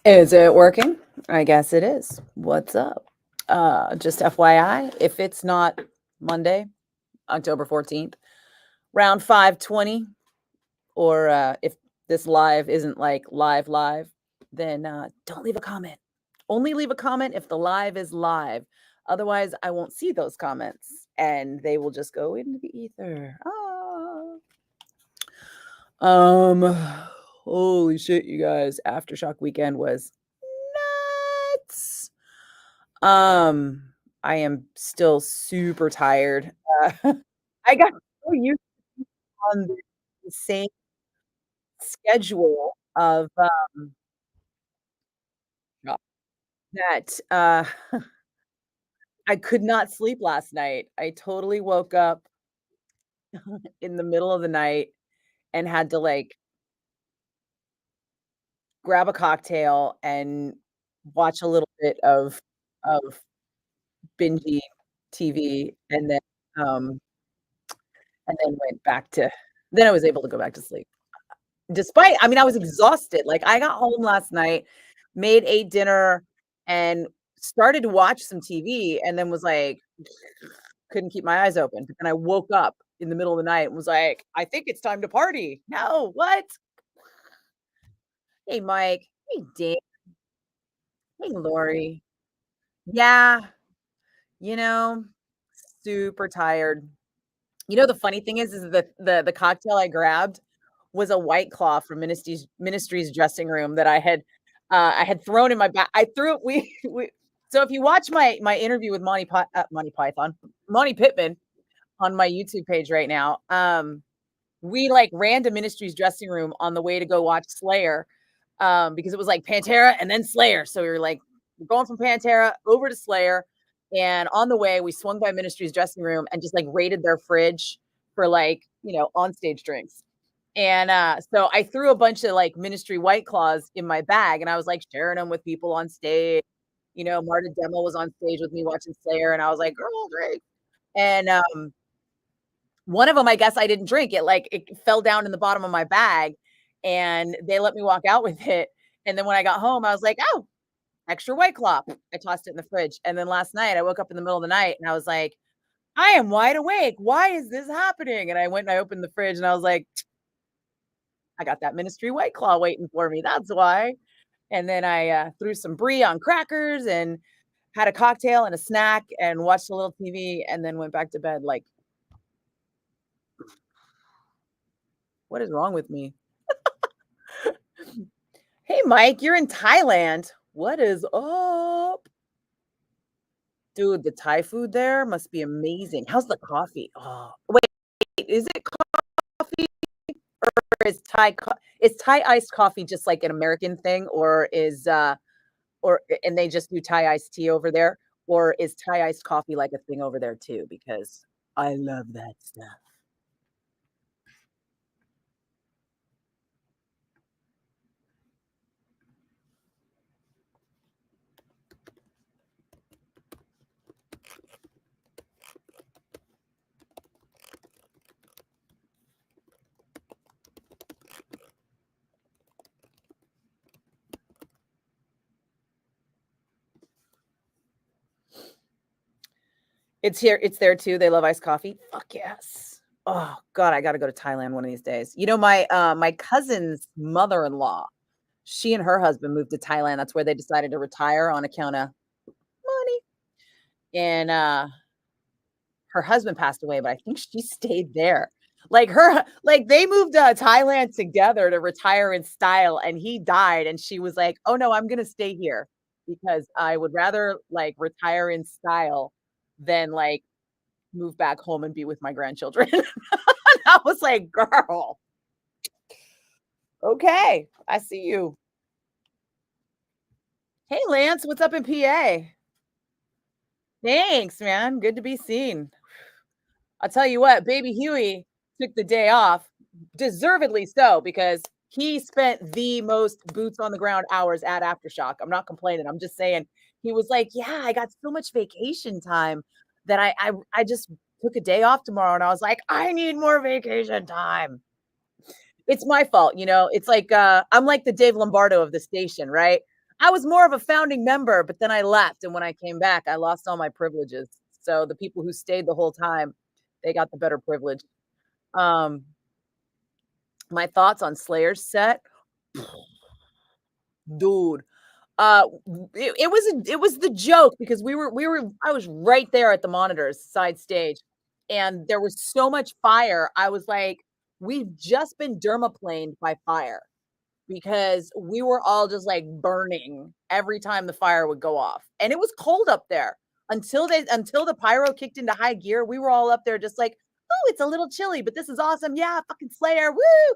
Is it working? I guess it is. What's up? Just FYI, if it's not Monday, October 14th, round 520, or if this live isn't like live, then don't leave a comment. Only leave a comment if the live is live. Otherwise, I won't see those comments and they will just go into the ether. Um, Holy shit, you guys. Aftershock weekend was nuts. Um, I am still super tired. I got so used on the same schedule of, that, I could not sleep last night. I totally woke up in the middle of the night and had to, like, grab a cocktail and watch a little bit of bingy TV, um, and then went back to then I was able to go back to sleep. Despite I mean, I was exhausted, like, I got home last night, ate dinner, and started to watch some TV, and then was like, couldn't keep my eyes open, but then I woke up in the middle of the night and was like, "I think it's time to party." "No, what?" "Hey, Mike." "Hey, Dan." "Hey, Lori." "Yeah, you know, super tired." You know, the funny thing is the cocktail I grabbed was a White Claw from Ministry's dressing room that I had thrown in my bag. I threw it we so if you watch my interview with Monty Pittman on my YouTube page right now, we, like, ran to Ministry's dressing room on the way to go watch Slayer, because it was, like, Pantera and then Slayer, so we were like, we're going from Pantera over to Slayer, and on the way, we swung by Ministry's dressing room and just, like, raided their fridge for, like, onstage drinks. And, so I threw a bunch of, like, Ministry White Claws in my bag, and I was, like, sharing them with people on stage. Marta Demo was on stage with me watching Slayer, and I was like, "Girl, drink." And, one of them, I guess I didn't drink. It fell down in the bottom of my bag, and they let me walk out with it. And then when I got home, I was like, "Oh, extra White Claw." I tossed it in the fridge. And then last night, I woke up in the middle of the night, and I was like, "I am wide awake. Why is this happening?" And I went and I opened the fridge, and I was like, "I got that Ministry White Claw waiting for me. That's why." And then I, threw some brie on crackers and had a cocktail and a snack and watched a little TV and then went back to bed like, "What is wrong with me?" "Hey, Mike, you're in Thailand. What is up?" "Dude, the Thai food there must be amazing. How's the coffee?" "Oh, wait, is it coffee or is Thai iced coffee just like an American thing, or and they just do Thai iced tea over there, or is Thai iced coffee like a thing over there too? Because I love that stuff." It's there too. They love iced coffee. Fuck yes. Oh god, I gotta go to Thailand one of these days. My cousin's mother-in-law, she and her husband moved to Thailand. That's where they decided to retire on account of money. And her husband passed away, but I think she stayed there. Like they moved to Thailand together to retire in style, and he died, and she was like, "Oh no, I'm gonna stay here because I would rather like retire in style than like move back home and be with my grandchildren." I was like, "Girl, okay, I see you." Hey, Lance, what's up in PA? Thanks, man. Good to be seen. I'll tell you what, baby Huey took the day off, deservedly so, because he spent the most boots on the ground hours at Aftershock. I'm not complaining. I'm just saying he was like, "Yeah, I got so much vacation time that I just took a day off tomorrow." And I was like, "I need more vacation time." It's my fault, It's like I'm like the Dave Lombardo of the station, right? I was more of a founding member, but then I left, and when I came back, I lost all my privileges. So the people who stayed the whole time, they got the better privilege. Um, my thoughts on Slayer's set, dude. It was the joke because we were I was right there at the monitors, side stage, and there was so much fire. I was like, "We've just been dermaplaned by fire." Because we were all just, like, burning every time the fire would go off, and it was cold up there. Until the pyro kicked into high gear, we were all up there just like, "Oh, it's a little chilly, but this is awesome. Yeah, fucking Slayer, woo!"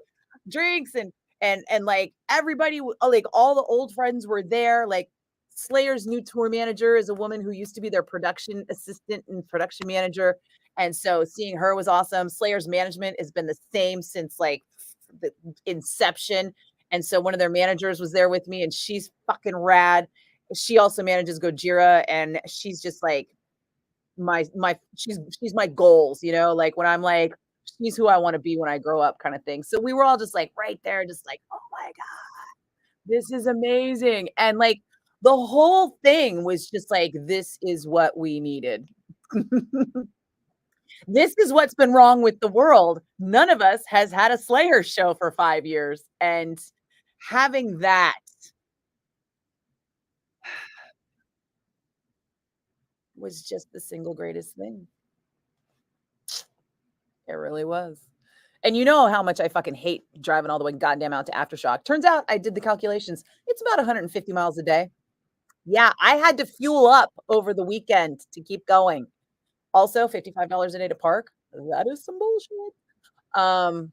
Drinks and, like, everybody like, all the old friends were there, like, Slayer's new tour manager is a woman who used to be their production assistant and production manager, and so seeing her was awesome. Slayer's management has been the same since, like, the inception, and so one of their managers was there with me, and she's fucking rad. She also manages Gojira, and she's just like she's my goals, you know, like when I'm like, she's who I want to be when I grow up, kind of thing. So we were all just like right there, just like, oh my God, this is amazing. And like the whole thing was just like, this is what we needed. This is what's been wrong with the world. None of us has had a Slayer show for 5 years. And having that was just the single greatest thing. It really was. And you know how much I fucking hate driving all the way goddamn out to Aftershock. Turns out I did the calculations. It's about 150 miles a day. Yeah, I had to fuel up over the weekend to keep going. Also, $55 a day to park. That is some bullshit. Um,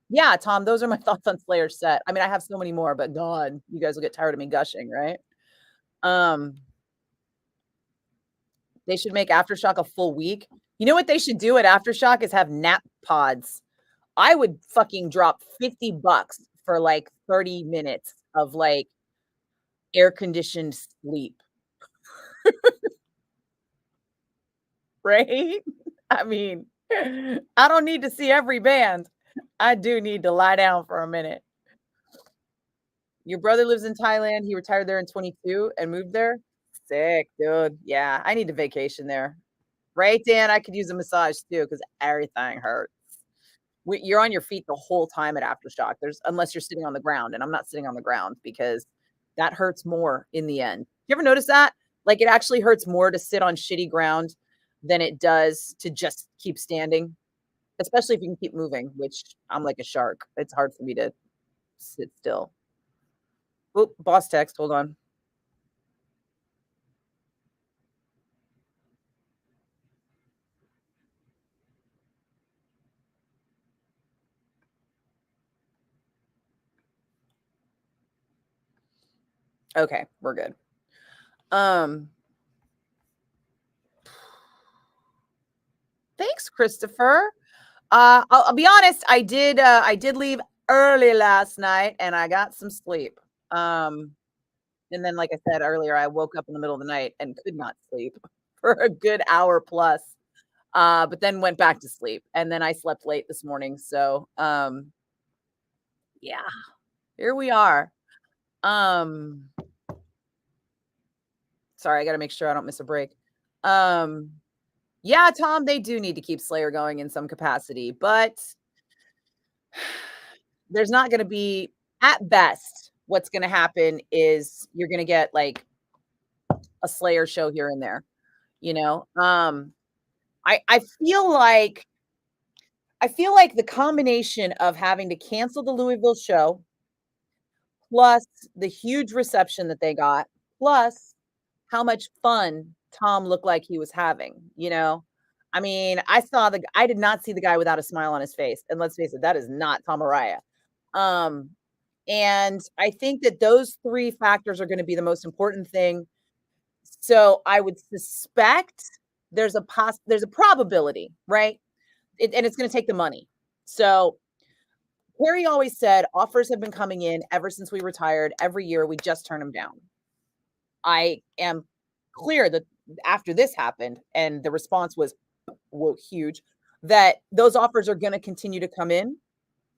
yeah, Tom, those are my thoughts on Slayer's set. I mean, I have so many more, but God, you guys will get tired of me gushing, right? Um, they should make Aftershock a full week. You know what they should do at Aftershock is have nap pods. I would fucking drop $50 for like 30 minutes of like air conditioned sleep, right? I mean, I don't need to see every band. I do need to lie down for a minute. Your brother lives in Thailand. He retired there in 22 and moved there. Sick, dude. Yeah, I need a vacation there. Right, Dan? I could use a massage too because everything hurts. You're on your feet the whole time at Aftershock. There's unless you're sitting on the ground, and I'm not sitting on the ground because that hurts more in the end. You ever notice that? Like it actually hurts more to sit on shitty ground than it does to just keep standing, especially if you can keep moving, which I'm like a shark. It's hard for me to sit still. Oop, boss text. Hold on. Okay, we're good. Um, Thanks, Christopher. I'll be honest, I did leave early last night and I got some sleep. Um, and then like I said earlier, I woke up in the middle of the night and could not sleep for a good hour plus. But then went back to sleep and then I slept late this morning. So, yeah, here we are. Um, Sorry, I got to make sure I don't miss a break. Um, yeah, Tom, they do need to keep Slayer going in some capacity, but there's not gonna be at best, what's gonna happen is you're gonna get, like, a Slayer show here and there, you know? I feel like the combination of having to cancel the Louisville show, plus the huge reception that they got, plus how much fun Tom looked like he was having, you know? I mean, I did not see the guy without a smile on his face, and let's face it, that is not Tom Araya. Um, and I think that those 3 factors are gonna be the most important thing. So, I would suspect there's a probability, right? And it's gonna take the money. So, Harry always said, "Offers have been coming in ever since we retired. Every year, we just turn them down." I am clear that after this happened and the response was, "Whoa, huge," that those offers are gonna continue to come in,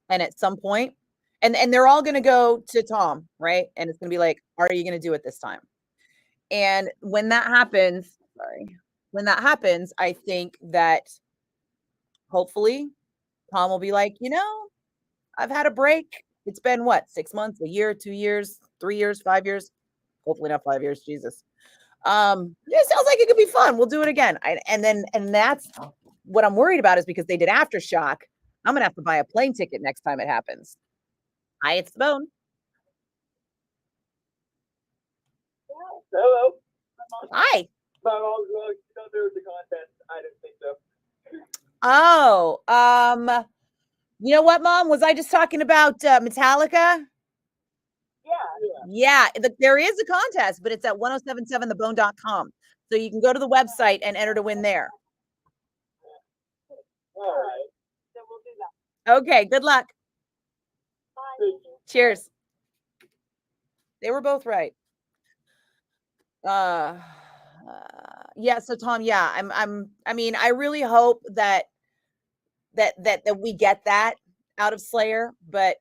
and at some point and they're all gonna go to Tom, right? And it's gonna be like, Are you gonna do it this time? And when that happens, sorry, when that happens, I think that hopefully Tom will be like, I've had a break. It's been what, 6 months, a year, 2 years, 3 years, 5 years? Hopefully not 5 years, Jesus. Yeah, it sounds like it could be fun. We'll do it again. And that's what I'm worried about is because they did aftershock. I'm gonna have to buy a plane ticket next time it happens. Hi, it's the bone. Hello. Hi. My mom's like, there was a contest. I didn't think so. Oh, you know what, Mom? Was I just talking about Metallica? Yeah. Yeah, there is a contest, but it's at 1077thebone.com. So you can go to the website and enter to win there. All right. Okay, good luck. Thank you. Cheers. They were both right. Uh, yeah, so Tom, yeah, I mean, I really hope that we get that out of Slayer, but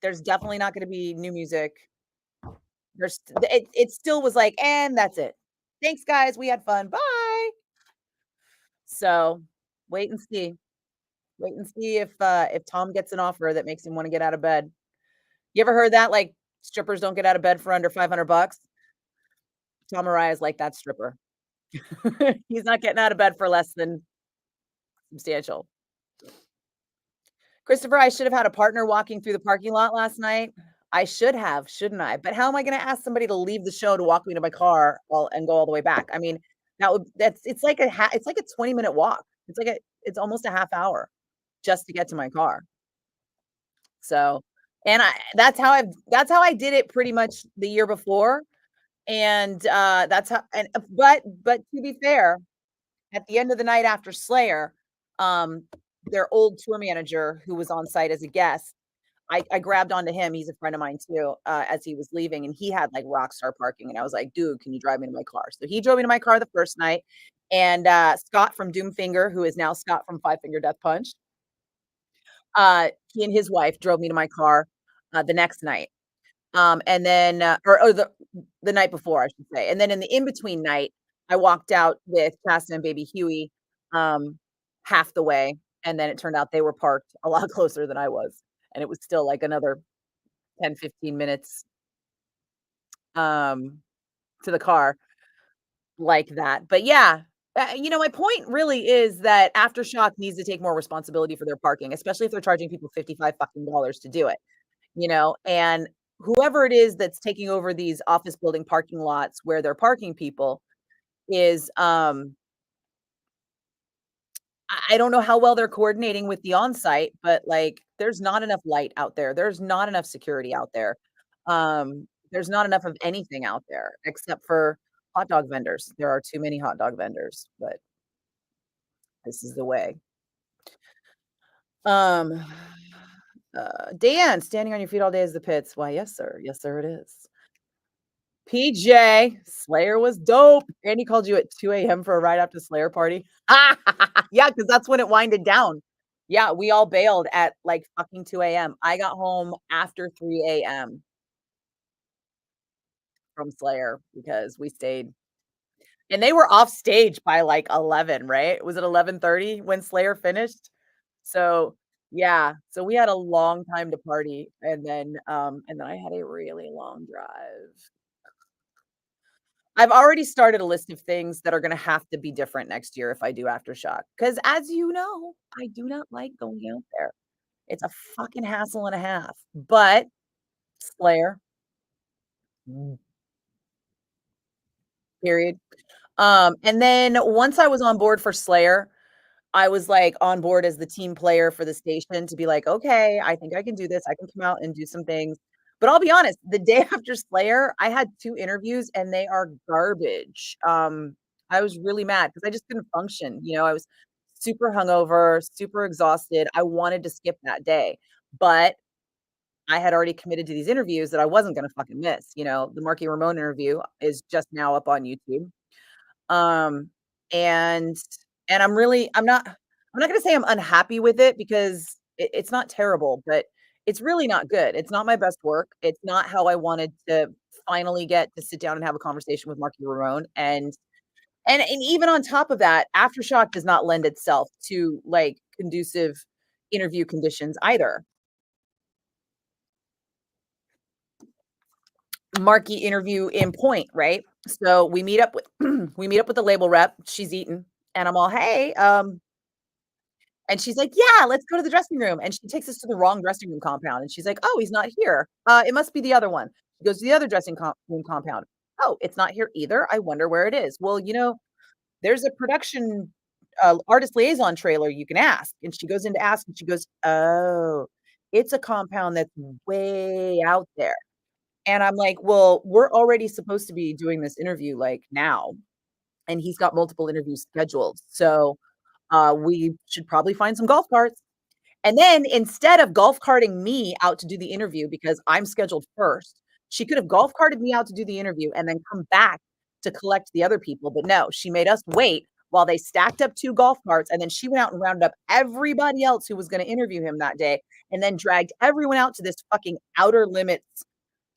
there's definitely not going to be new music. It still was like, and that's it. Thanks, guys. We had fun. Bye. So wait and see. Wait and see if Tom gets an offer that makes him want to get out of bed. You ever heard that? Like strippers don't get out of bed for under $500. Tom Mariah is like that stripper. He's not getting out of bed for less than substantial. Christopher, I should have had a partner walking through the parking lot last night. I should have, shouldn't I? But how am I going to ask somebody to leave the show to walk me to my car and go all the way back? I mean, it's like it's like a 20-minute walk. It's almost a half hour just to get to my car. So, and that's how I did it pretty much the year before. And that's how and but to be fair, at the end of the night after Slayer, um, their old tour manager who was on site as a guest, I grabbed onto him. He's a friend of mine too, as he was leaving, and he had like rock star parking. And I was like, dude, can you drive me to my car? So he drove me to my car the first night. And Scott from Doomfinger, who is now Scott from Five Finger Death Punch, he and his wife drove me to my car the next night. And then, or the night before, I should say. And then in the in between night, I walked out with Chasta and baby Huey half the way. And then it turned out they were parked a lot closer than I was. And it was still like another 10, 15 minutes um, to the car like that. But yeah, my point really is that Aftershock needs to take more responsibility for their parking, especially if they're charging people 55 fucking dollars to do it. And whoever it is that's taking over these office building parking lots where they're parking people is I don't know how well they're coordinating with the on-site, but like there's not enough light out there. There's not enough security out there. There's not enough of anything out there except for hot dog vendors. There are too many hot dog vendors, but this is the way. Um Dan, standing on your feet all day is the pits. Why, yes, sir. Yes, sir, it is. PJ, Slayer was dope. And he called you at 2 a.m. for a ride out to Slayer party. Yeah, because that's when it winded down. Yeah, we all bailed at like fucking 2 a.m. I got home after 3 a.m. from Slayer because we stayed. And they were off stage by like 11, right? Was it 11:30 when Slayer finished? So, yeah. So we had a long time to party and then I had a really long drive. I've already started a list of things that are gonna have to be different next year if I do Aftershock. Because as you know, I do not like going out there. It's a fucking hassle and a half, but Slayer, mm, period. And then once I was on board for Slayer, I was, like, on board as the team player for the station to be like, "Okay, I think I can do this. I can come out and do some things." But I'll be honest, the day after Slayer, I had 2 interviews and they are garbage. I was really mad because I just couldn't function, I was super hungover, super exhausted. I wanted to skip that day, but I had already committed to these interviews that I wasn't gonna fucking miss, The Marky Ramone interview is just now up on YouTube. Um, and and I'm not gonna say I'm unhappy with it because it's not terrible, but it's really not good. It's not my best work. It's not how I wanted to finally get to sit down and have a conversation with Marky Ramone, and even on top of that, Aftershock does not lend itself to, like, conducive interview conditions either. Marky interview in point, right? So we meet up with we meet up with the label rep, she's eating, and I'm all, "Hey," and she's like, "Yeah, let's go to the dressing room," and she takes us to the wrong dressing room compound, and she's like, "Oh, he's not here. It must be the other one." She goes to the other room compound. "Oh, it's not here either? I wonder where it is." "Well, there's a production, artist liaison trailer you can ask," and she goes in to ask, and she goes, "Oh, it's a compound that's way out there." And I'm like, "Well, we're already supposed to be doing this interview, like, now, and he's got multiple interviews scheduled, so, we should probably find some golf carts." And then instead of golf carting me out to do the interview because I'm scheduled first, she could have golf carted me out to do the interview and then come back to collect the other people, but no, she made us wait while they stacked up 2 golf carts, and then she went out and rounded up everybody else who was gonna interview him that day, and then dragged everyone out to this fucking outer limits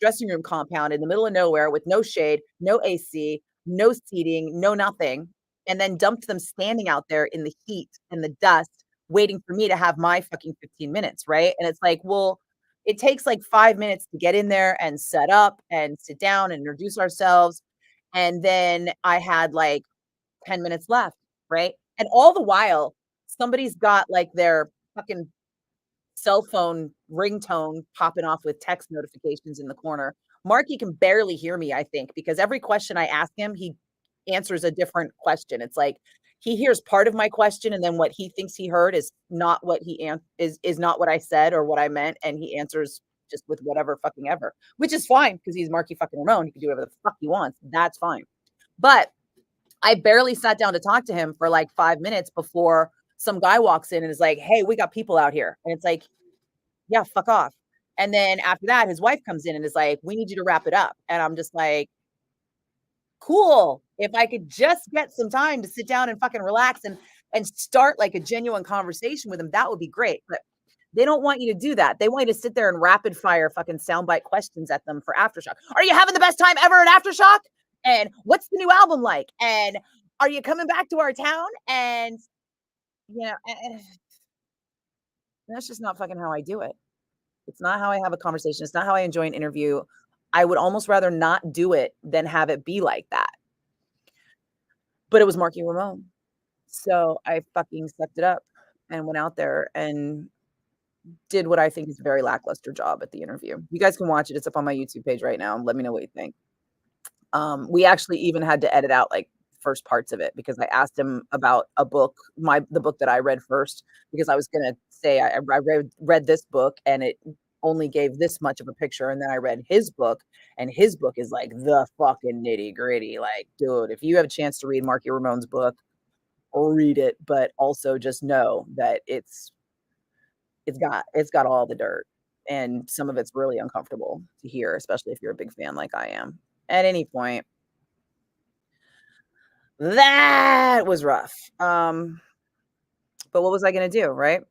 dressing room compound in the middle of nowhere with no shade, no AC, no seating, no nothing, and then dumped them standing out there in the heat and the dust waiting for me to have my fucking 15 minutes, right? And it's like, well, it takes like 5 minutes to get in there and set up and sit down and introduce ourselves. And then I had like 10 minutes left, right? And all the while, somebody's got like their fucking cell phone ringtone popping off with text notifications in the corner. Marky can barely hear me, I think, because every question I ask him, he answers a different question. It's like he hears part of my question, and then what he thinks he heard is not what is not what I said or what I meant, and he answers just with whatever fucking ever, which is fine because he's Marky fucking Ramone. He can do whatever the fuck he wants. That's fine. But I barely sat down to talk to him for like 5 minutes before some guy walks in and is like, "Hey, we got people out here," and it's like, yeah, fuck off. And then after that, his wife comes in and is like, "We need you to wrap it up." And I'm just like, "Cool. If I could just get some time to sit down and fucking relax and start like a genuine conversation with him, that would be great." But they don't want you to do that. They want you to sit there and rapid fire fucking soundbite questions at them for Aftershock. "Are you having the best time ever at Aftershock? And what's the new album like? And are you coming back to our town?" And that's just not fucking how I do it. It's not how I have a conversation. It's not how I enjoy an interview. I would almost rather not do it than have it be like that. But it was Marky Ramone. So I fucking sucked it up and went out there and did what I think is a very lackluster job at the interview. You guys can watch it. It's up on my YouTube page right now. Let me know what you think. We actually even had to edit out like first parts of it because I asked him about a book, the book that I read first, because I was gonna say I read this book and it only gave this much of a picture, and then I read his book, and his book is like the fucking nitty gritty. Like, dude, if you have a chance to read Marky Ramone's book, read it, but also just know that it's got all the dirt, and some of it's really uncomfortable to hear, especially if you're a big fan like I am. At any point, that was rough. But what was I gonna do, right?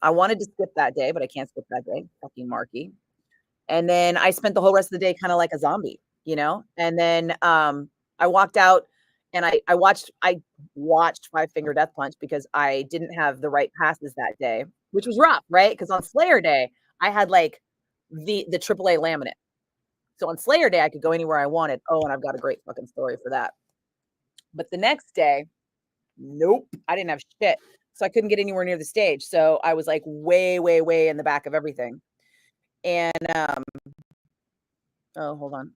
I wanted to skip that day, but I can't skip that day. Fucking Marky. And then I spent the whole rest of the day kind of like a zombie, you know? And then I walked out and I watched Five Finger Death Punch because I didn't have the right passes that day, which was rough, right? Because on Slayer Day, I had like the AAA laminate. So on Slayer Day, I could go anywhere I wanted. Oh, and I've got a great fucking story for that. But the next day, nope, I didn't have shit. So I couldn't get anywhere near the stage. So I was like way, way, way in the back of everything. And oh, hold on.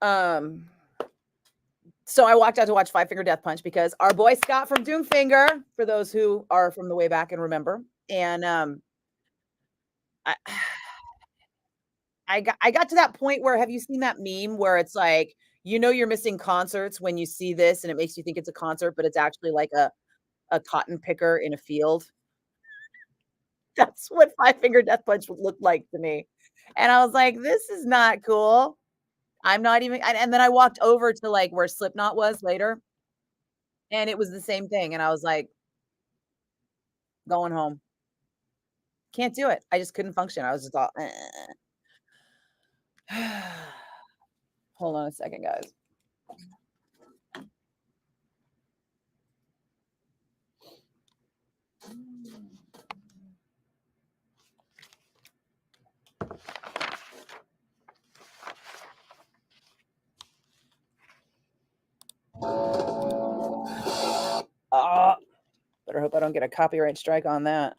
Um, so I walked out to watch Five Finger Death Punch because our boy Scott from Doomfinger, for those who are from the way back and remember, and I, I got to that point where have you seen that meme where it's like you're missing concerts when you see this and it makes you think it's a concert, but it's actually like a cotton picker in a field. That's what Five Finger Death Punch would look like to me. And I was like, "This is not cool." I'm not even and then I walked over to, like, where Slipknot was later, and it was the same thing, and I was like, "Going home. Can't do it." I just couldn't function. I was just all, Hold on a second, guys. Ah, better hope I don't get a copyright strike on that.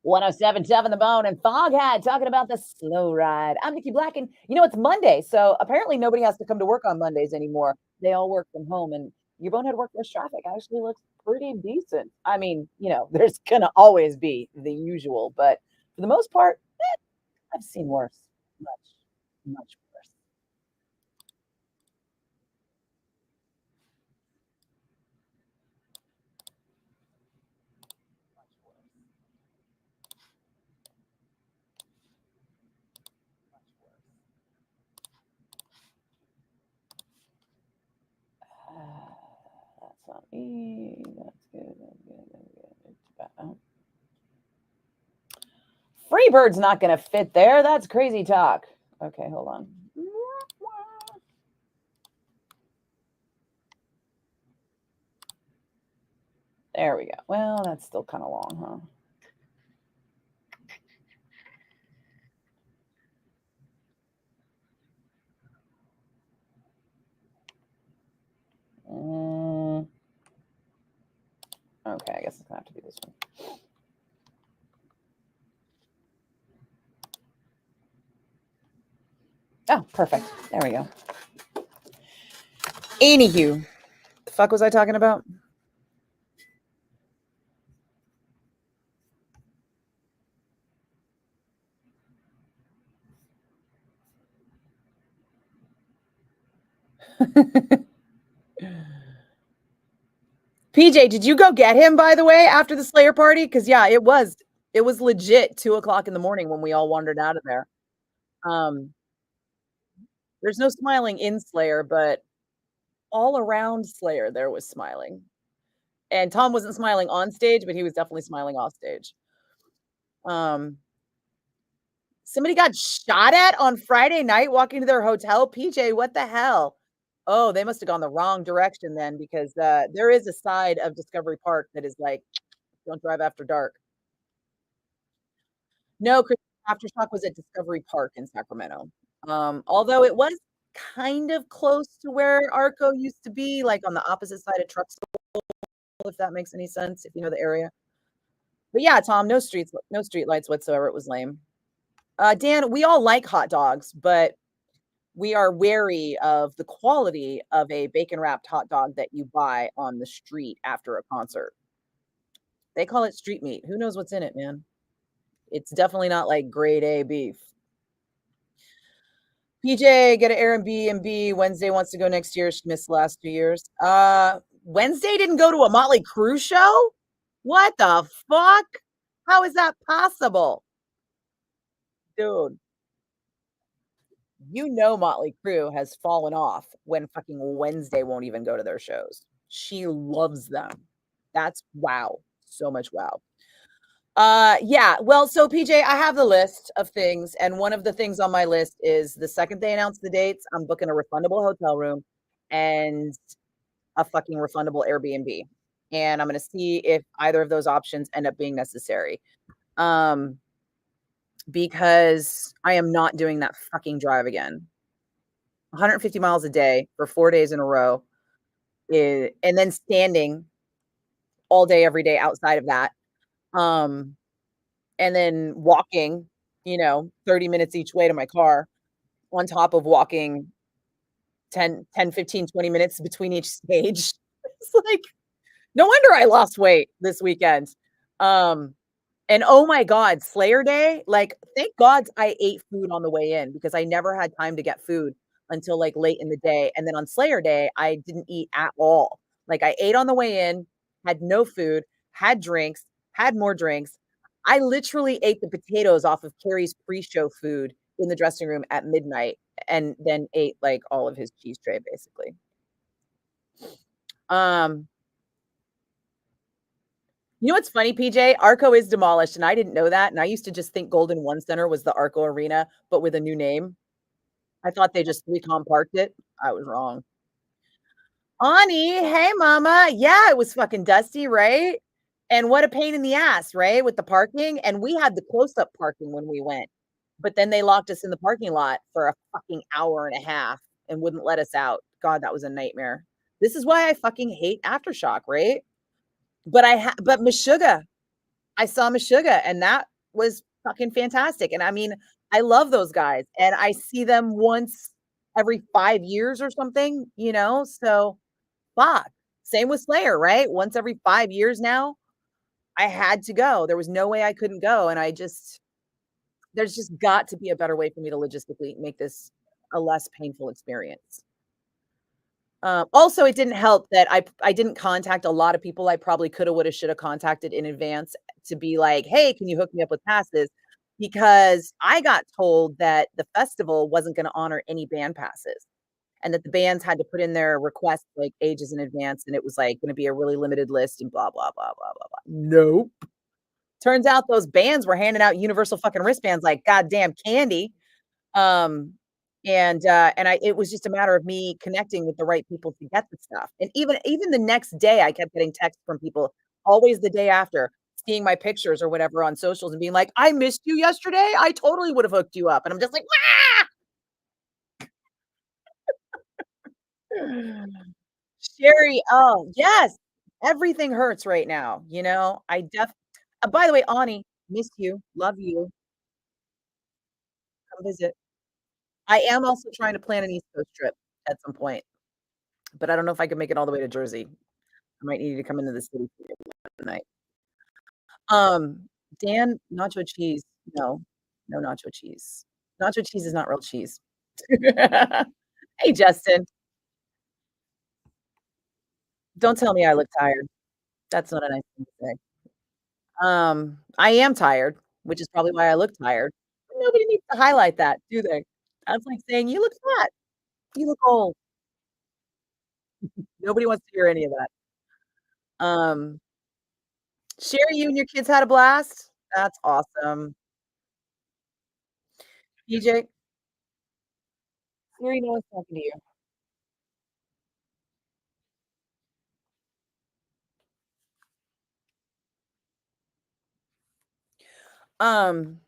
1077 The Bone and Foghat talking about the slow ride. I'm Nikki Blakk, and it's Monday, so apparently nobody has to come to work on Mondays anymore. They all work from home, and your bonehead workforce traffic actually looks pretty decent. I mean, there's gonna always be the usual, but for the most part, I've seen worse. Much, much worse. Much worse. Much worse. That's not me. That's good. That's good. That's good. Freebird's not going to fit there. That's crazy talk. Okay, hold on. There we go. Well, that's still kind of long, huh? Okay, I guess it's gonna have to be this one. Oh, perfect. There we go. Anywho, the fuck was I talking about? PJ, did you go get him, by the way, after the Slayer party? Because yeah, it was legit 2 o'clock in the morning when we all wandered out of there. Um, there's no smiling in Slayer, but all around Slayer there was smiling. And Tom wasn't smiling on stage, but he was definitely smiling off stage. Um, somebody got shot at on Friday night walking to their hotel. PJ, what the hell? Oh, they must have gone the wrong direction then, because there is a side of Discovery Park that is like, don't drive after dark. No, Chris, Aftershock was at Discovery Park in Sacramento. Although it was kind of close to where Arco used to be, like on the opposite side of Truxtell, if that makes any sense, if you know the area. But yeah, Tom, no street lights whatsoever. It was lame. Dan, we all like hot dogs, but we are wary of the quality of a bacon wrapped hot dog that you buy on the street after a concert. They call it street meat. Who knows what's in it, man? It's definitely not like grade A beef. PJ, get an Airbnb. Wednesday wants to go next year. She missed the last 2 years. Wednesday didn't go to a Motley Crue show? What the fuck? How is that possible? Dude, Motley Crue has fallen off when fucking Wednesday won't even go to their shows. She loves them. That's wow. So much wow. Yeah. Well, so PJ, I have the list of things, and one of the things on my list is the second they announce the dates, I'm booking a refundable hotel room and a fucking refundable Airbnb. And I'm gonna see if either of those options end up being necessary. Um, because I am not doing that fucking drive again. 150 miles a day for 4 days in a row, and then standing all day, every day outside of that. Um, and then walking, 30 minutes each way to my car, on top of walking 15, 20 minutes between each stage. It's like, no wonder I lost weight this weekend. Um, and oh my God, Slayer Day, like, thank God I ate food on the way in, because I never had time to get food until like late in the day. And then on Slayer Day, I didn't eat at all. Like, I ate on the way in, had no food, had drinks, had more drinks. I literally ate the potatoes off of Carrie's pre-show food in the dressing room at midnight and then ate, like, all of his cheese tray, basically. Um, you know what's funny, PJ? Arco is demolished, and I didn't know that, and I used to just think Golden One Center was the Arco Arena, but with a new name. I thought they just 3-com parked it. I was wrong. Ani, hey mama. Yeah, it was fucking dusty, right? And what a pain in the ass, right? With the parking. And we had the close-up parking when we went. But then they locked us in the parking lot for a fucking hour and a half and wouldn't let us out. God, that was a nightmare. This is why I fucking hate Aftershock, right? But Meshuggah, I saw Meshuggah and that was fucking fantastic. And I mean, I love those guys and I see them once every 5 years or something, so fuck. Same with Slayer, right? Once every 5 years now, I had to go. There was no way I couldn't go, and there's just got to be a better way for me to logistically make this a less painful experience. Also, it didn't help that I didn't contact a lot of people I probably coulda, woulda, shoulda contacted in advance to be like, "Hey, can you hook me up with passes?" Because I got told that the festival wasn't gonna honor any band passes. And that the bands had to put in their requests, like, ages in advance, and it was, like, gonna be a really limited list and blah, blah, blah, blah, blah, blah. Nope. Turns out those bands were handing out universal fucking wristbands like goddamn candy. Um, and I it was just a matter of me connecting with the right people to get the stuff. And even the next day, I kept getting texts from people, always the day after, seeing my pictures or whatever on socials and being like, "I missed you yesterday. I totally would have hooked you up." And I'm just like, Sherry, oh, yes. Everything hurts right now, I by the way, Ani, miss you, love you, come visit. I am also trying to plan an East Coast trip at some point, but I don't know if I can make it all the way to Jersey. I might need you to come into the city for the night. Dan, nacho cheese, no. No nacho cheese. Nacho cheese is not real cheese. Hey, Justin, don't tell me I look tired. That's not a nice thing to say. I am tired, which is probably why I look tired. Nobody needs to highlight that, do they? That's like saying, "You look fat. You look old." Nobody wants to hear any of that. Um, Sherry, you and your kids had a blast? That's awesome. PJ, Siri, no one's talking to you. Um,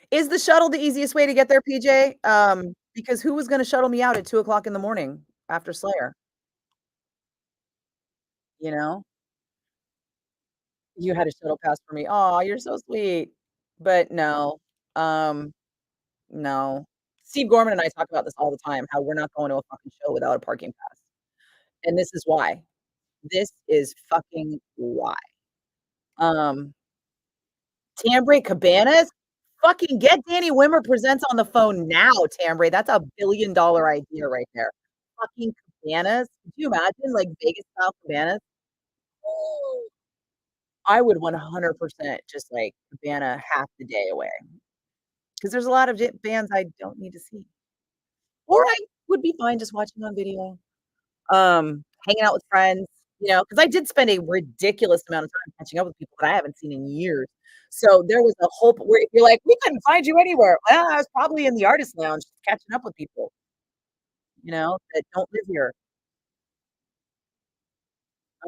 is the shuttle the easiest way to get there, PJ? Because who was gonna shuttle me out at 2 o'clock in the morning after Slayer, you know? You had a shuttle pass for me. Aw, you're so sweet. But no, um no. Steve Gorman and I talk about this all the time, how we're not going to a fucking show without a parking pass, and this is why. This is fucking why. Um, Tambray Cabanas? Fucking get Danny Wimmer presents on the phone now, Tambray. That's a billion-dollar idea right there. Fucking cabanas? Could you imagine, like, Vegas-style cabanas? Oh, I would 100% just, like, cabana half the day away because there's a lot of j bands I don't need to see. Or I would be fine just watching on video, hanging out with friends, because I did spend a ridiculous amount of time catching up with people that I haven't seen in years. So there was a whole where you're like, "We couldn't find you anywhere." Well, I was probably in the artist lounge catching up with people, that don't live here.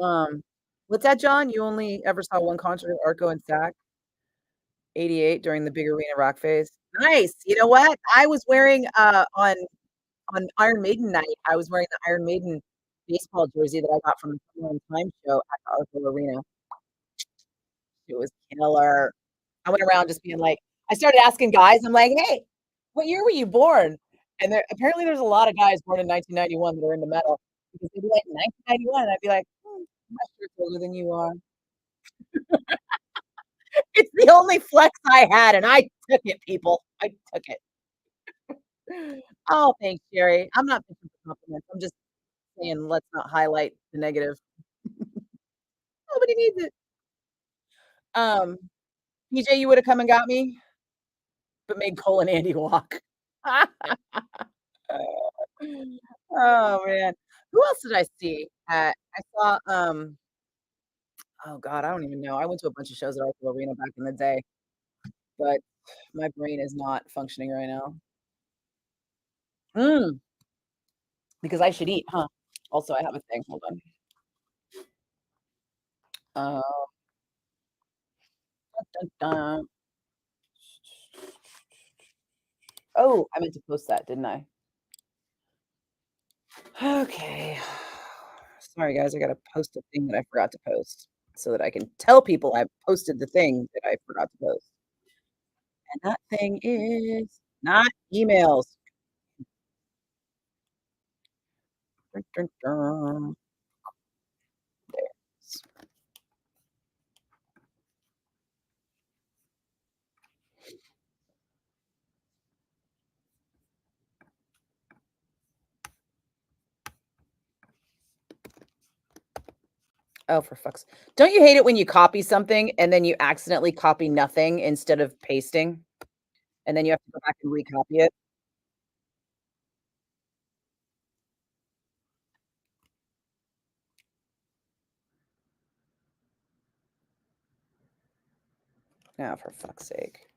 Um, what's that, John? You only ever saw one concert of Arco and Stack, '88 during the Big Arena Rock phase? Nice. You know what? I was wearing, on Iron Maiden night, I was wearing the Iron Maiden baseball jersey that I got from the Summer in Time show at the Arco Arena. It was killer. I went around just being like I started asking guys, I'm like, "Hey, what year were you born?" And there's a lot of guys born in 1991 that are into metal because they'd be like, "1991," and I'd be like, "My shirt's older than you are." It's the only flex I had, and I took it, people. I took it. Oh, thanks, Sherry. I'm not fishing for compliments. I'm just saying let's not highlight the negative. Nobody needs it. Um, PJ, you woulda come and got me, but made Cole and Andy walk. Oh, man. Who else did I see I saw, oh god, I don't even know. I went to a bunch of shows at Arco Arena back in the day, but my brain is not functioning right now. Mm, because I should eat, huh? Also, I have a thing, hold on. Uh, dun, dun. Oh, I meant to post that, didn't I? Okay. Sorry, guys, I gotta post a thing that I forgot to post so that I can tell people I posted the thing that I forgot to post. And that thing is not emails. Dun, dun, dun. There it is. Oh, for fuck's don't you hate it when you copy something and then you accidentally copy nothing instead of pasting, and then you have to go back and recopy it? Oh, for fuck's sake.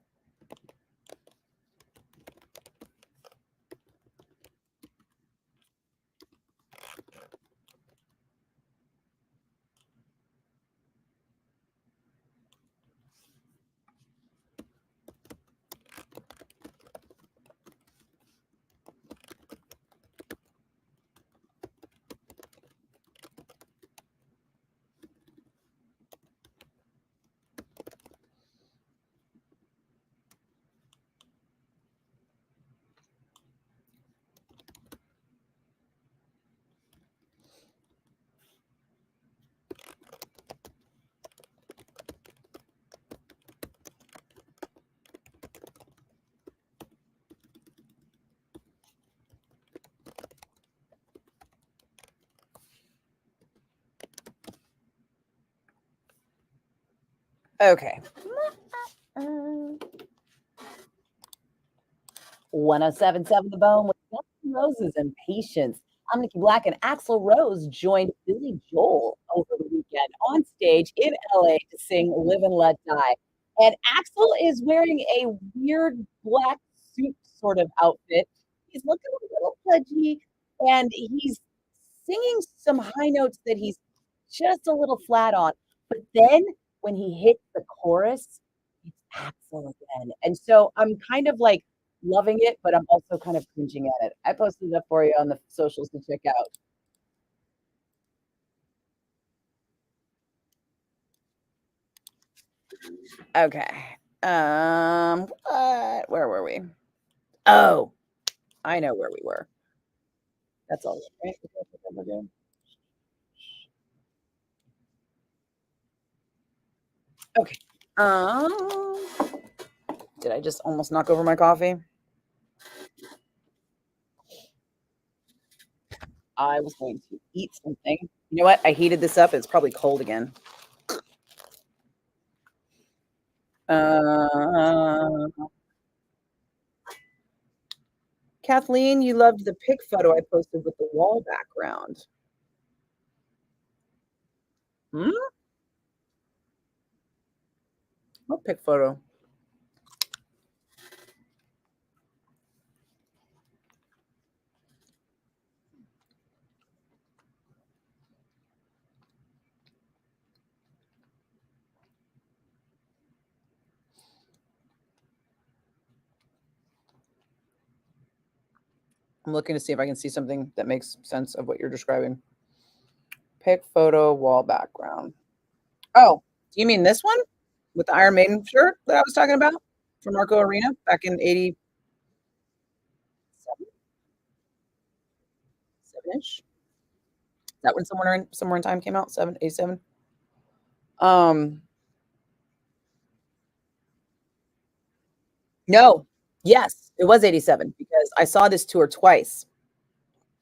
Okay. 1077 The Bone with Guns N' Roses and Patience. I'm Nikki Blakk, and Axl Rose joined Billy Joel over the weekend on stage in LA to sing Live and Let Die. And Axl is wearing a weird black suit sort of outfit. He's looking a little pudgy, and he's singing some high notes that he's just a little flat on. But then when he hits the chorus, it's Axl again. And so I'm kind of like loving it, but I'm also kind of cringing at it. I posted it up for you on the socials to check out. Okay. Where were we? Oh, I know where we were. That's all right. Okay. Um, did I just almost knock over my coffee? I was going to eat something. You know what? I heated this up. It's probably cold again. Uh, Kathleen, you loved the pic photo I posted with the wall background. Hmm? What pic photo? I'm looking to see if I can see something that makes sense of what you're describing. Pic photo, wall background. Oh, do you mean this one with the Iron Maiden shirt that I was talking about from Marco Arena back in 87 ish? Is that when somewhere in time came out? 87. Um, no, yes, it was 87 because I saw this tour twice.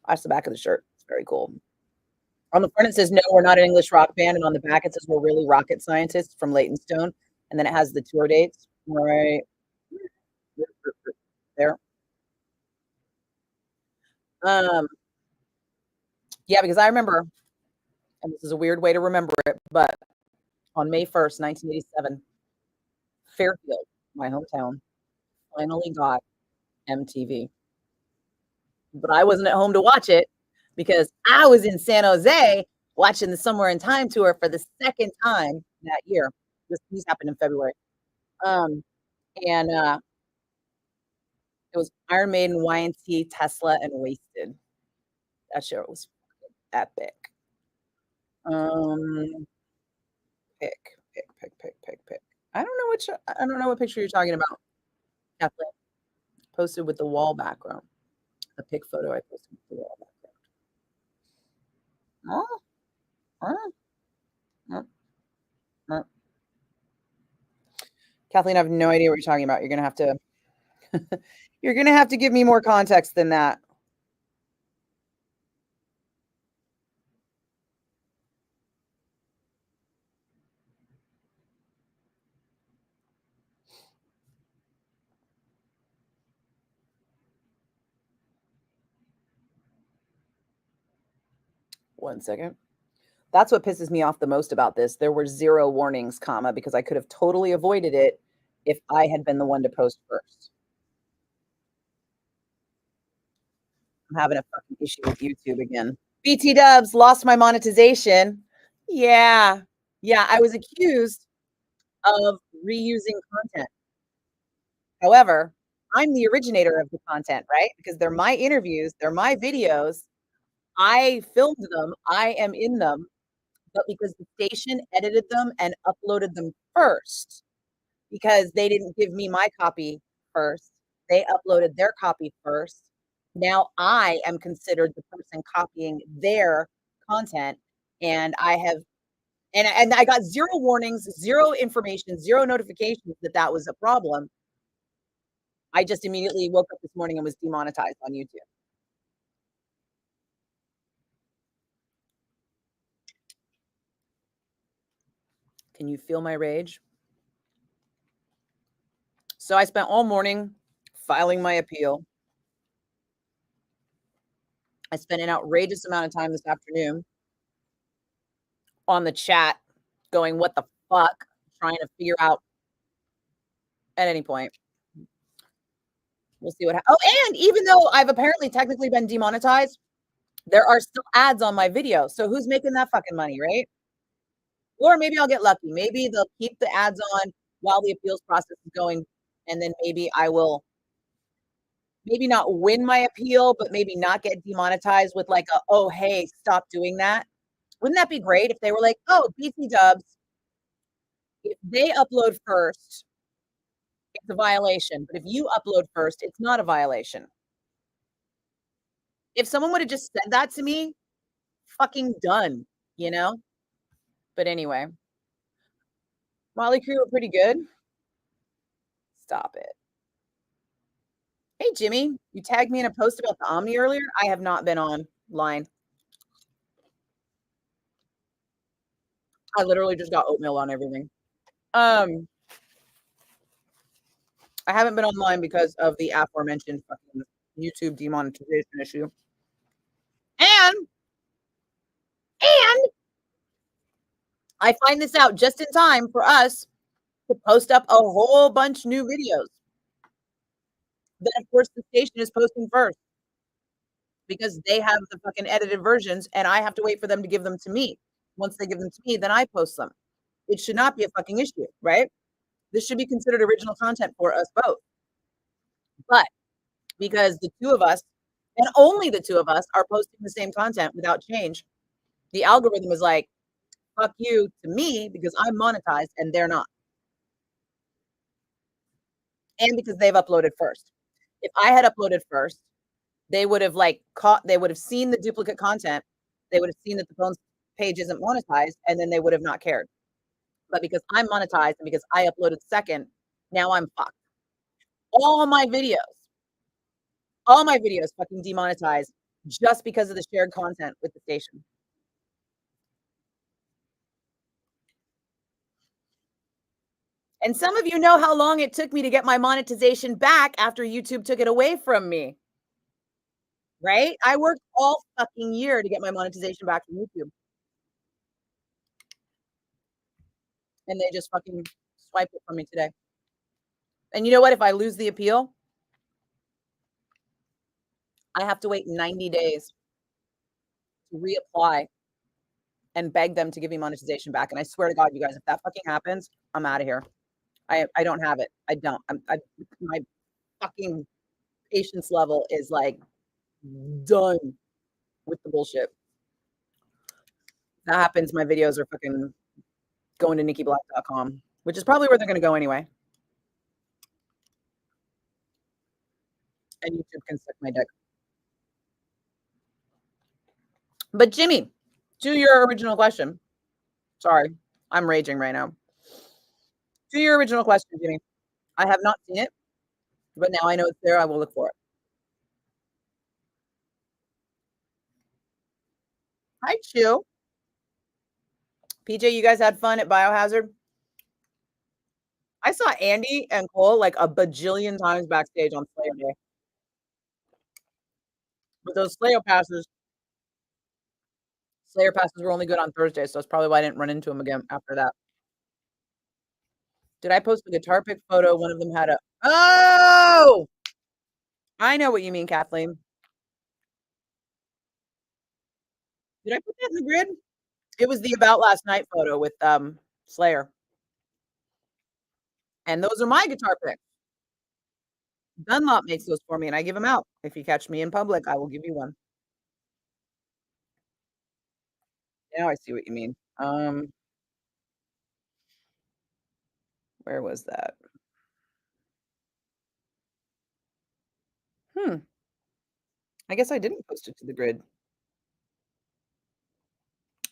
Watch the back of the shirt. It's very cool. On the front, it says, "No, we're not an English rock band," and on the back, it says, "We're really rocket scientists from Leytonstone," and then it has the tour dates right there. Um, yeah, because I remember, and this is a weird way to remember it, but on May 1st, 1987, Fairfield, my hometown, finally got MTV. But I wasn't at home to watch it because I was in San Jose watching the Somewhere in Time tour for the second time that year. These happened in February. Um, and It was Iron Maiden, Y&T, Tesla, and Wasted. That show was epic. Um, pick. I don't know what picture you're talking about. Kathleen posted with the wall background. The pick photo I posted with the wall background. Oh, oh, oh. Kathleen, I have no idea what you're talking about. You're gonna have to you're gonna have to give me more context than that. One second. That's what pisses me off the most about this. There were 0 warnings, comma, because I could have totally avoided it if I had been the one to post first. I'm having a fucking issue with YouTube again. BT Dubs lost my monetization. Yeah. Yeah, I was accused of reusing content. However, I'm the originator of the content, right? Because they're my interviews, they're my videos. I filmed them, I am in them, but because the station edited them and uploaded them first, because they didn't give me my copy first, they uploaded their copy first. Now I am considered the person copying their content, and I have and I got 0 warnings, 0 information, 0 notifications that that was a problem. I just immediately woke up this morning and was demonetized on YouTube. Can you feel my rage? So I spent all morning filing my appeal. I spent an outrageous amount of time this afternoon on the chat going, "What the fuck?" Trying to figure out at any point. We'll see what Oh, and even though I've apparently technically been demonetized, there are still ads on my video. So who's making that fucking money, right? Or maybe I'll get lucky. Maybe they'll keep the ads on while the appeals process is going, and then maybe I will maybe not win my appeal, but maybe not get demonetized with like a, "Oh, hey, stop doing that." Wouldn't that be great if they were like, "Oh, BT Dubs, if they upload first, it's a violation, but if you upload first, it's not a violation." If someone would have just said that to me, fucking done, you know? But anyway, Motley Crue were pretty good. Stop it. Hey, Jimmy, you tagged me in a post about the Omni earlier. I have not been online. I literally just got oatmeal on everything. Um, I haven't been online because of the aforementioned fucking YouTube demonetization issue. And I find this out just in time for us to post up a whole bunch new videos that, of course, the station is posting first because they have the fucking edited versions and I have to wait for them to give them to me. Once they give them to me, then I post them. It should not be a fucking issue, right? This should be considered original content for us both. But because the two of us, and only the two of us, are posting the same content without change, the algorithm is like, fuck you to me because I'm monetized and they're not. And because they've uploaded first. If I had uploaded first, they would have they would have seen the duplicate content. They would have seen that the phone's page isn't monetized, and then they would have not cared. But because I'm monetized and because I uploaded second, now I'm fucked. All my videos, all my videos fucking demonetized just because of the shared content with the station. And some of you know how long it took me to get my monetization back after YouTube took it away from me, right? I worked all fucking year to get my monetization back from YouTube, and they just fucking swiped it from me today. And you know what? If I lose the appeal, I have to wait 90 days to reapply and beg them to give me monetization back. And I swear to God, you guys, if that fucking happens, I'm out of here. I don't have it. I don't. My fucking patience level is like done with the bullshit. That happens, my videos are fucking going to NikkiBlakk.com, which is probably where they're gonna go anyway. And YouTube can suck my dick. But Jimmy, to your original question. Sorry, I'm raging right now. To your original question, Jimmy, I have not seen it, but now I know it's there. I will look for it. Hi, Chew. PJ, you guys had fun at Biohazard? I saw Andy and Cole like a bajillion times backstage on Slayer Day. But those Slayer passes were only good on Thursday, so that's probably why I didn't run into them again after that. Did I post a guitar pick photo? One of them had a Oh! I know what you mean, Kathleen. Did I put that in the grid? It was the About Last Night photo with, Slayer. And those are my guitar picks. Dunlop makes those for me, and I give them out. If you catch me in public, I will give you one. Now I see what you mean. Where was that? Hmm. I guess I didn't post it to the grid.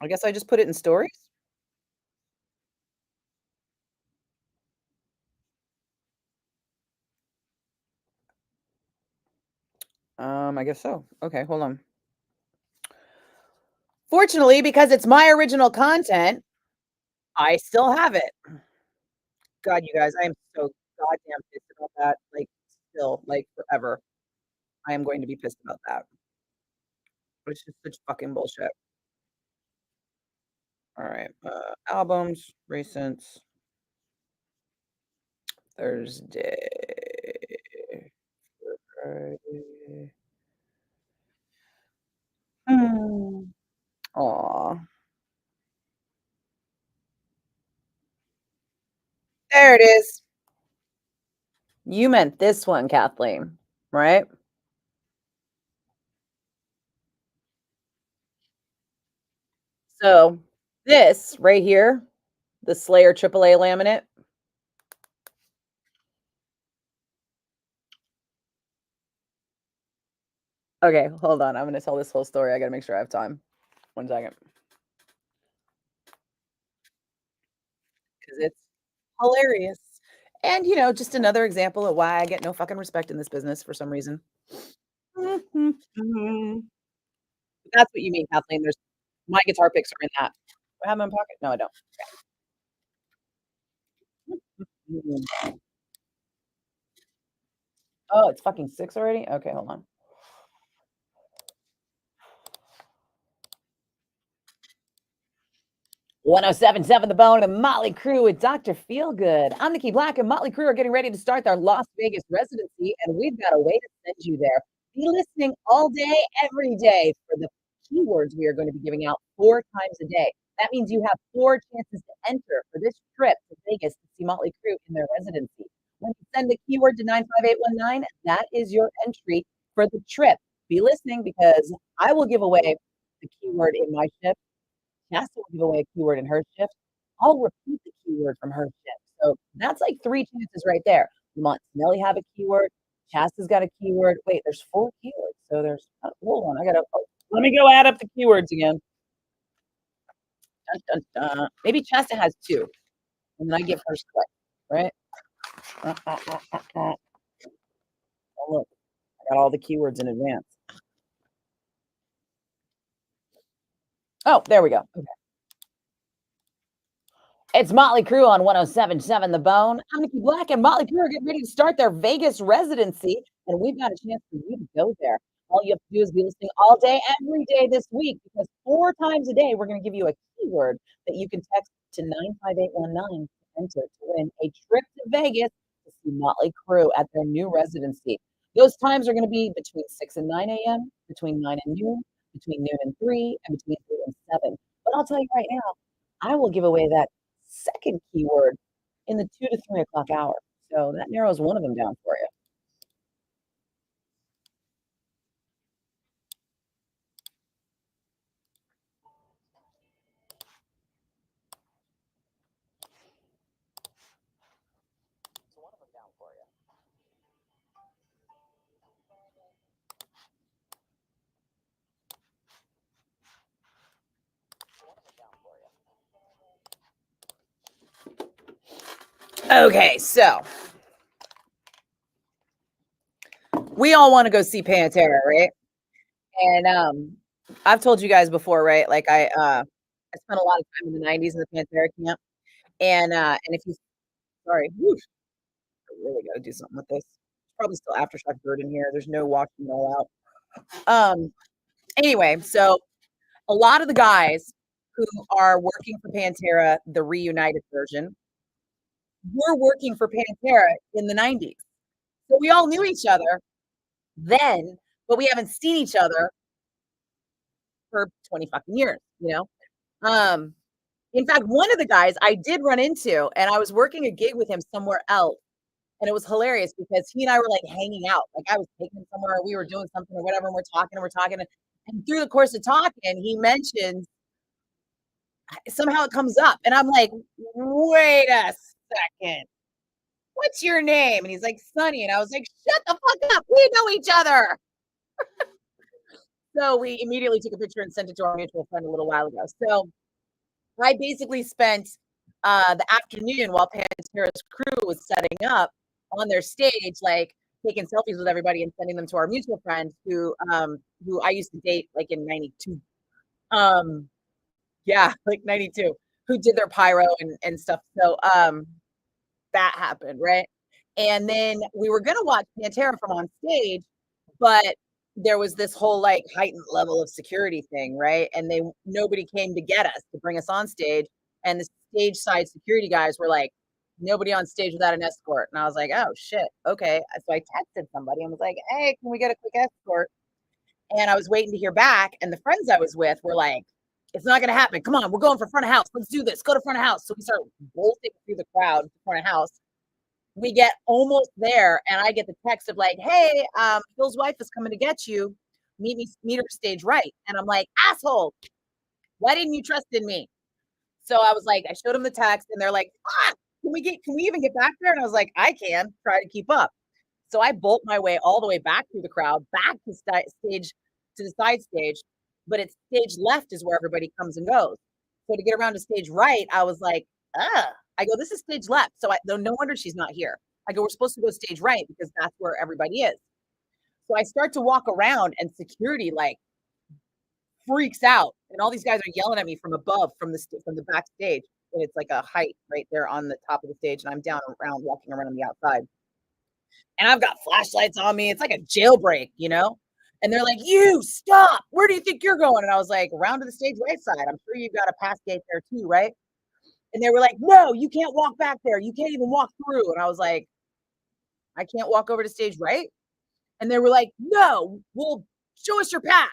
I guess I just put it in stories? I guess so. Okay, hold on. Fortunately, because it's my original content, I still have it. God, you guys, I am so goddamn pissed about that, like, still, like, forever. I am going to be pissed about that. Which is such fucking bullshit. Alright, albums, recents, Thursday, Friday. Hmm. Aw. There it is. You meant this one, Kathleen, right? So, this right here, the Slayer AAA laminate. Okay, hold on, I'm gonna tell this whole story, I gotta make sure I have time. 1 second. 'Cause it's hilarious. And, you know, just another example of why I get no fucking respect in this business for some reason. That's what you mean, Kathleen, there's my guitar picks are in that. Do I have 'em in my pocket? No, I don't. Mm. Oh, it's fucking 6 already? Okay, hold on. 1077 The Bone and Motley Crue with Dr. Feelgood. I'm Nikki Blakk, and Motley Crue are getting ready to start their Las Vegas residency, and we've got a way to send you there. Be listening all day, every day for the keywords we are going to be giving out 4 times a day. That means you have 4 chances to enter for this trip to Vegas to see Motley Crue in their residency. When you send the keyword to 95819, that is your entry for the trip. Be listening because I will give away the keyword in my shift. Shasta will give away a keyword in her shift. I'll repeat the keyword from her shift. So that's like 3 chances right there. Smelly have a keyword. Shasta's got a keyword. Wait, there's 4 keywords. So there's hold on. Let me go add up the keywords again. Dun, dun, dun. Maybe Shasta has 2, and then I give her split, right? Oh, look, I got all the keywords in advance. Oh, there we go. Okay. It's Motley Crue on 107.7 The Bone. I'm Nikki Blakk, and Motley Crue are getting ready to start their Vegas residency, and we've got a chance for you to go there. All you have to do is be listening all day, every day this week, because 4 times a day, we're going to give you a keyword that you can text to 95819 to enter to win a trip to Vegas to see Motley Crue at their new residency. Those times are going to be between 6 and 9 a.m., between 9 and noon, between noon and 3, and between 3 and 7. But I'll tell you right now, I will give away that second keyword in the 2 to 3 o'clock hour. So that narrows one of them down for you. Okay, so we all want to go see Pantera, right? And I've told you guys before, right? Like I spent a lot of time in the 90s in the Pantera camp. And if you sorry, whew, I really gotta do something with this. Probably still aftershock bird in here. There's no washing it all out. Anyway, so a lot of the guys who are working for Pantera, the reunited version, were working for Pantera in the 90s. So we all knew each other then, but we haven't seen each other for 20 fucking years, you know? Um, in fact, one of the guys I did run into, and I was working a gig with him somewhere else, and it was hilarious because he and I were like hanging out. Like I was taking him somewhere, we were doing something or whatever, and we're talking, and through the course of talking, he mentions somehow it comes up, and I'm like, wait a second. What's your name? And he's like, Sonny. And I was like, shut the fuck up. We know each other. So we immediately took a picture and sent it to our mutual friend a little while ago. So I basically spent the afternoon while Pantera's crew was setting up on their stage, like taking selfies with everybody and sending them to our mutual friend who I used to date like in 92. Yeah, like 92, who did their pyro and stuff. So that happened, right? And then we were gonna watch Pantera from on stage, but there was this whole like heightened level of security thing, right? And nobody came to get us to bring us on stage. And the stage side security guys were like, nobody on stage without an escort. And I was like, oh shit, okay. So I texted somebody and was like, hey, can we get a quick escort? And I was waiting to hear back. And the friends I was with were like, it's not gonna happen. Come on, we're going for front of house. Let's do this. Go to front of house. So we start bolting through the crowd to front of house. We get almost there, and I get the text of like, "Hey, Phil's wife is coming to get you. Meet her stage right." And I'm like, "Asshole! Why didn't you trust in me?" So I was like, I showed them the text, and they're like, "Ah, can we even get back there?" And I was like, "I can try to keep up." So I bolt my way all the way back through the crowd, back to stage to the side stage, but it's stage left is where everybody comes and goes. So to get around to stage right, I was like, I go, this is stage left. So no wonder she's not here. I go, we're supposed to go stage right because that's where everybody is. So I start to walk around and security like freaks out. And all these guys are yelling at me from above, from the backstage. And it's like a height right there on the top of the stage. And I'm down around walking around on the outside. And I've got flashlights on me. It's like a jailbreak, you know? And they're like, you stop. Where do you think you're going? And I was like, around to the stage right side. I'm sure you've got a pass gate there too, right? And they were like, no, you can't walk back there. You can't even walk through. And I was like, I can't walk over to stage right? And they were like, no, well, show us your pass.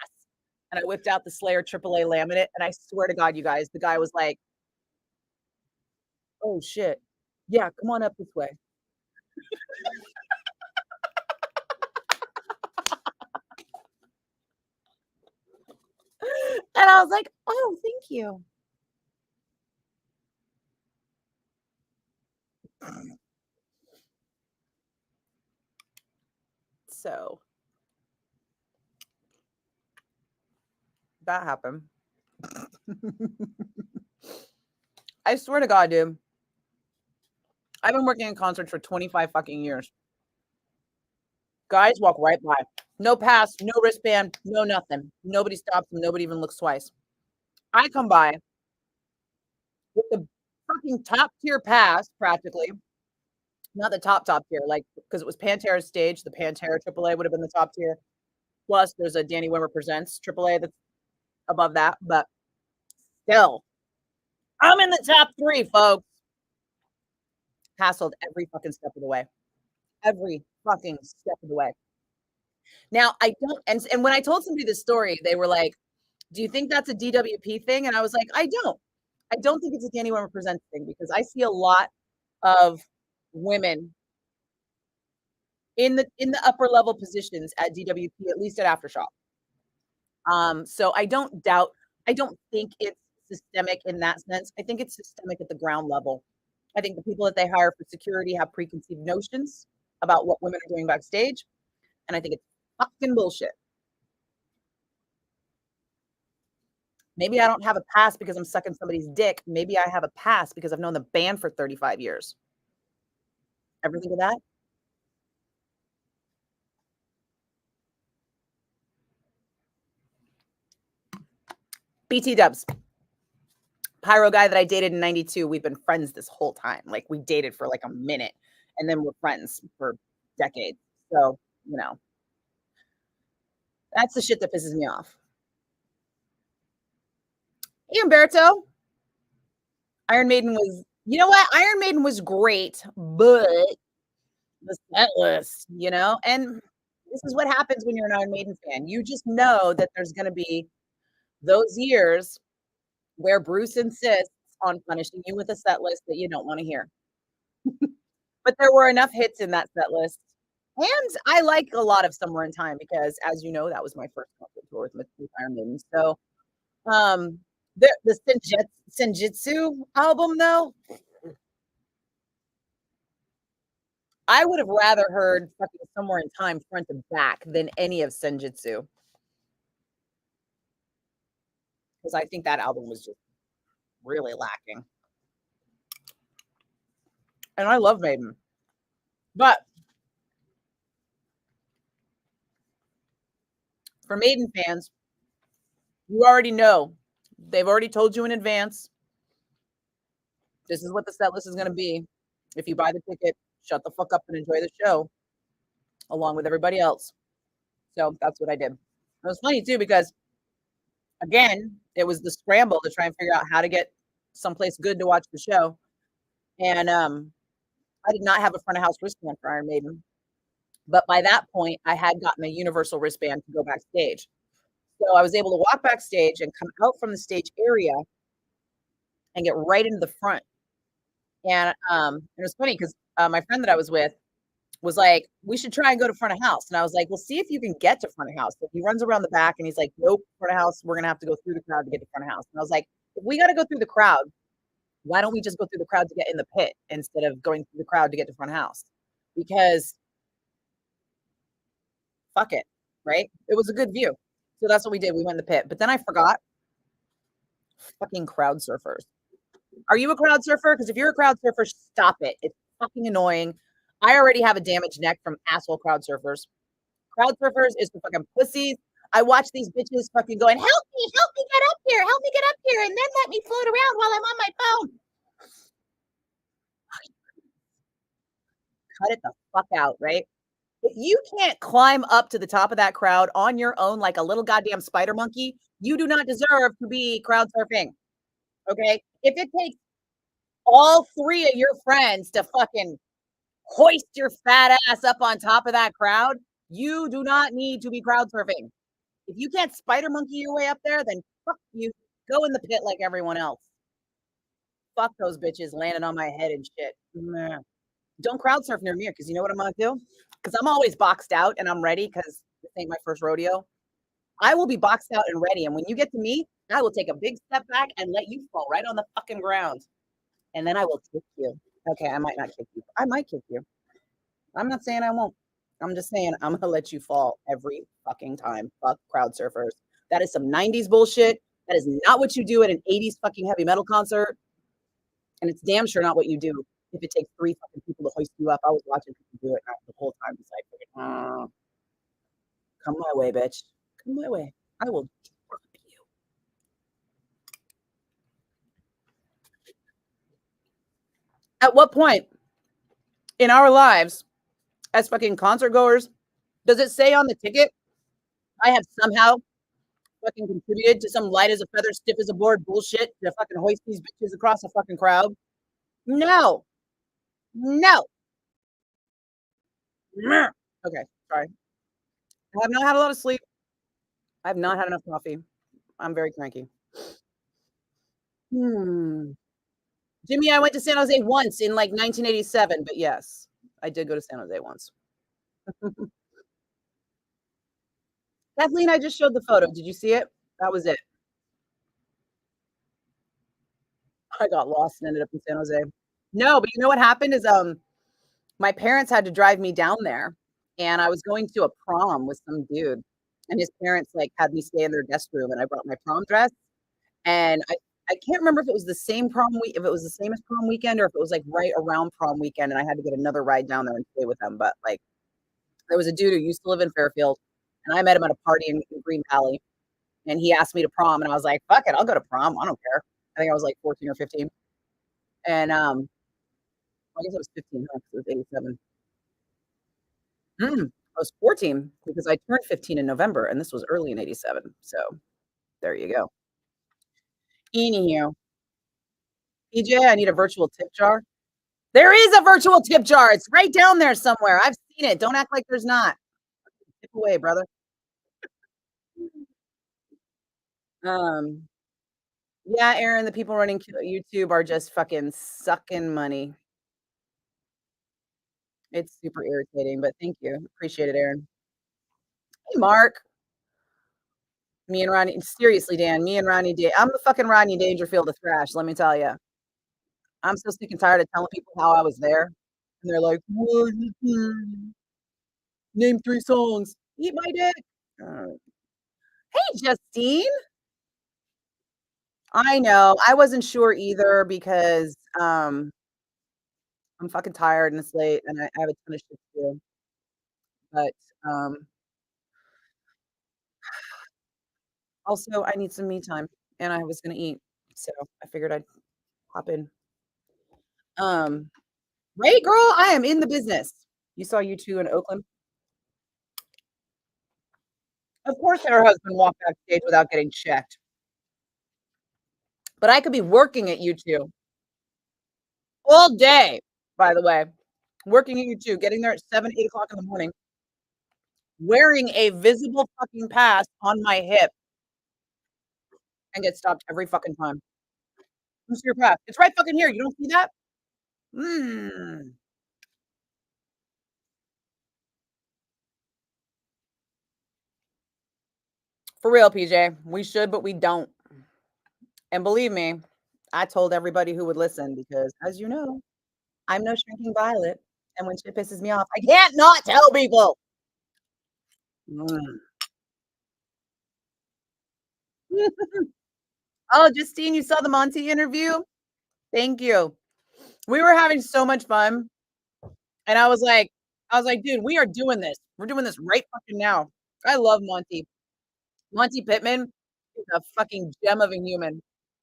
And I whipped out the Slayer AAA laminate. And I swear to God, you guys, the guy was like, oh shit. Yeah, come on up this way. And I was like, oh, thank you. So that happened. I swear to God, dude. I've been working in concerts for 25 fucking years. Guys walk right by. No pass, no wristband, no nothing. Nobody stops them. Nobody even looks twice. I come by with the fucking top tier pass practically. Not the top tier, like because it was Pantera's stage. The Pantera AAA would have been the top tier. Plus, there's a Danny Wimmer Presents AAA that's above that, but still, I'm in the top 3, folks. Hassled every fucking step of the way. Every fucking step of the way. Now, I don't, and when I told somebody this story, they were like, "Do you think that's a DWP thing?" And I was like, "I don't. I don't think it's a Danny Wimmer Presents thing because I see a lot of women in the upper level positions at DWP, at least at Aftershock. So I don't think it's systemic in that sense. I think it's systemic at the ground level. I think the people that they hire for security have preconceived notions about what women are doing backstage, and I think it's fucking bullshit. Maybe I don't have a pass because I'm sucking somebody's dick. Maybe I have a pass because I've known the band for 35 years. Ever think of that? BT Dubs, Pyro guy that I dated in 92. We've been friends this whole time. Like we dated for like a minute and then we're friends for decades. So, you know, that's the shit that pisses me off. Hey, Umberto. Iron Maiden was, you know what? Iron Maiden was great, but the set list, and this is what happens when you're an Iron Maiden fan. You just know that there's going to be those years where Bruce insists on punishing you with a set list that you don't want to hear. But there were enough hits in that set list. And I like a lot of Somewhere in Time because, as you know, that was my first concert tour with Iron Maiden. So, the Senjutsu album, though, I would have rather heard fucking Somewhere in Time front to back than any of Senjutsu. Because I think that album was just really lacking. And I love Maiden. But for Maiden fans, you already know. They've already told you in advance. This is what the set list is going to be. If you buy the ticket, shut the fuck up and enjoy the show along with everybody else. So that's what I did. It was funny too because, again, it was the scramble to try and figure out how to get someplace good to watch the show. And I did not have a front of house wristband for Iron Maiden. But by that point, I had gotten a universal wristband to go backstage. So I was able to walk backstage and come out from the stage area and get right into the front. And it was funny because my friend that I was with was like, we should try and go to front of house. And I was like, well, see if you can get to front of house. So he runs around the back and he's like, nope, front of house, we're going to have to go through the crowd to get to front of house. And I was like, if we got to go through the crowd, why don't we just go through the crowd to get in the pit instead of going through the crowd to get to front of house? Because fuck it, right? It was a good view. So that's what we did. We went in the pit. But then I forgot fucking crowd surfers. Are you a crowd surfer? Because if you're a crowd surfer, stop it. It's fucking annoying. I already have a damaged neck from asshole crowd surfers. Crowd surfers is for fucking pussies. I watch these bitches fucking going, help me get up here, and then let me float around while I'm on my phone. Cut it the fuck out, right? If you can't climb up to the top of that crowd on your own like a little goddamn spider monkey, you do not deserve to be crowd surfing. Okay? If it takes all 3 of your friends to fucking hoist your fat ass up on top of that crowd, you do not need to be crowd surfing. If you can't spider monkey your way up there, then fuck you. Go in the pit like everyone else. Fuck those bitches landing on my head and shit. Nah. Don't crowd surf near me because you know what I'm gonna do? Because I'm always boxed out and I'm ready because this ain't my first rodeo. I will be boxed out and ready. And when you get to me, I will take a big step back and let you fall right on the fucking ground. And then I will kick you. Okay, I might not kick you. I might kick you. I'm not saying I won't. I'm just saying I'm gonna let you fall every fucking time. Fuck crowd surfers. That is some 90s bullshit. That is not what you do at an 80s fucking heavy metal concert. And it's damn sure not what you do if it takes 3 fucking people to hoist you up. I was watching people do it the whole time. It's like, come my way, bitch. Come my way. I will drop you. At what point in our lives as fucking concert goers does it say on the ticket, I have somehow fucking contributed to some light as a feather, stiff as a board bullshit to fucking hoist these bitches across a fucking crowd? No. No. Okay, sorry. I have not had a lot of sleep. I have not had enough coffee. I'm very cranky. Hmm. Jimmy, I went to San Jose once in like 1987, but yes, I did go to San Jose once. Kathleen, I just showed the photo. Did you see it? That was it. I got lost and ended up in San Jose. No, but you know what happened is my parents had to drive me down there and I was going to a prom with some dude and his parents like had me stay in their guest room and I brought my prom dress and I can't remember if it was the same prom week if it was the same as prom weekend or if it was like right around prom weekend and I had to get another ride down there and stay with them. But like there was a dude who used to live in Fairfield and I met him at a party in Green Valley and he asked me to prom and I was like, fuck it, I'll go to prom. I don't care. I think I was like 14 or 15. And I guess it was 15, huh? 'Cause it was 87. I was 14 because I turned 15 in November, and this was early in 87. So there you go. Anyhow, PJ, I need a virtual tip jar. There is a virtual tip jar. It's right down there somewhere. I've seen it. Don't act like there's not. Tip away, brother. Um, yeah, Aaron, the people running YouTube are just fucking sucking money. It's super irritating, but thank you. Appreciate it, Aaron. Hey, Mark. Me and Ronnie, seriously, Dan, me and Ronnie I'm the fucking Rodney Dangerfield of thrash, let me tell you. I'm so sick and tired of telling people how I was there. And they're like, "Well, name 3 songs." Eat my dick. Uh, hey, Justine. I know. I wasn't sure either because I'm fucking tired and it's late and I have a ton of shit to do. But um, also, I need some me time and I was going to eat. So I figured I'd hop in. Um, right, girl? I am in the business. You saw you two in Oakland? Of course, her husband walked backstage without getting checked. But I could be working at U2 all day, by the way, working at U2, getting there at 7, 8 o'clock in the morning, wearing a visible fucking pass on my hip and get stopped every fucking time. Where's your pass? It's right fucking here. You don't see that? Mm. For real, PJ. We should, but we don't. And believe me, I told everybody who would listen because, as you know, I'm no shrinking violet. And when shit pisses me off, I can't not tell people. Mm. Oh, Justine, you saw the Monty interview? Thank you. We were having so much fun. And I was like, dude, we are doing this. We're doing this right fucking now. I love Monty. Monty Pittman is a fucking gem of a human.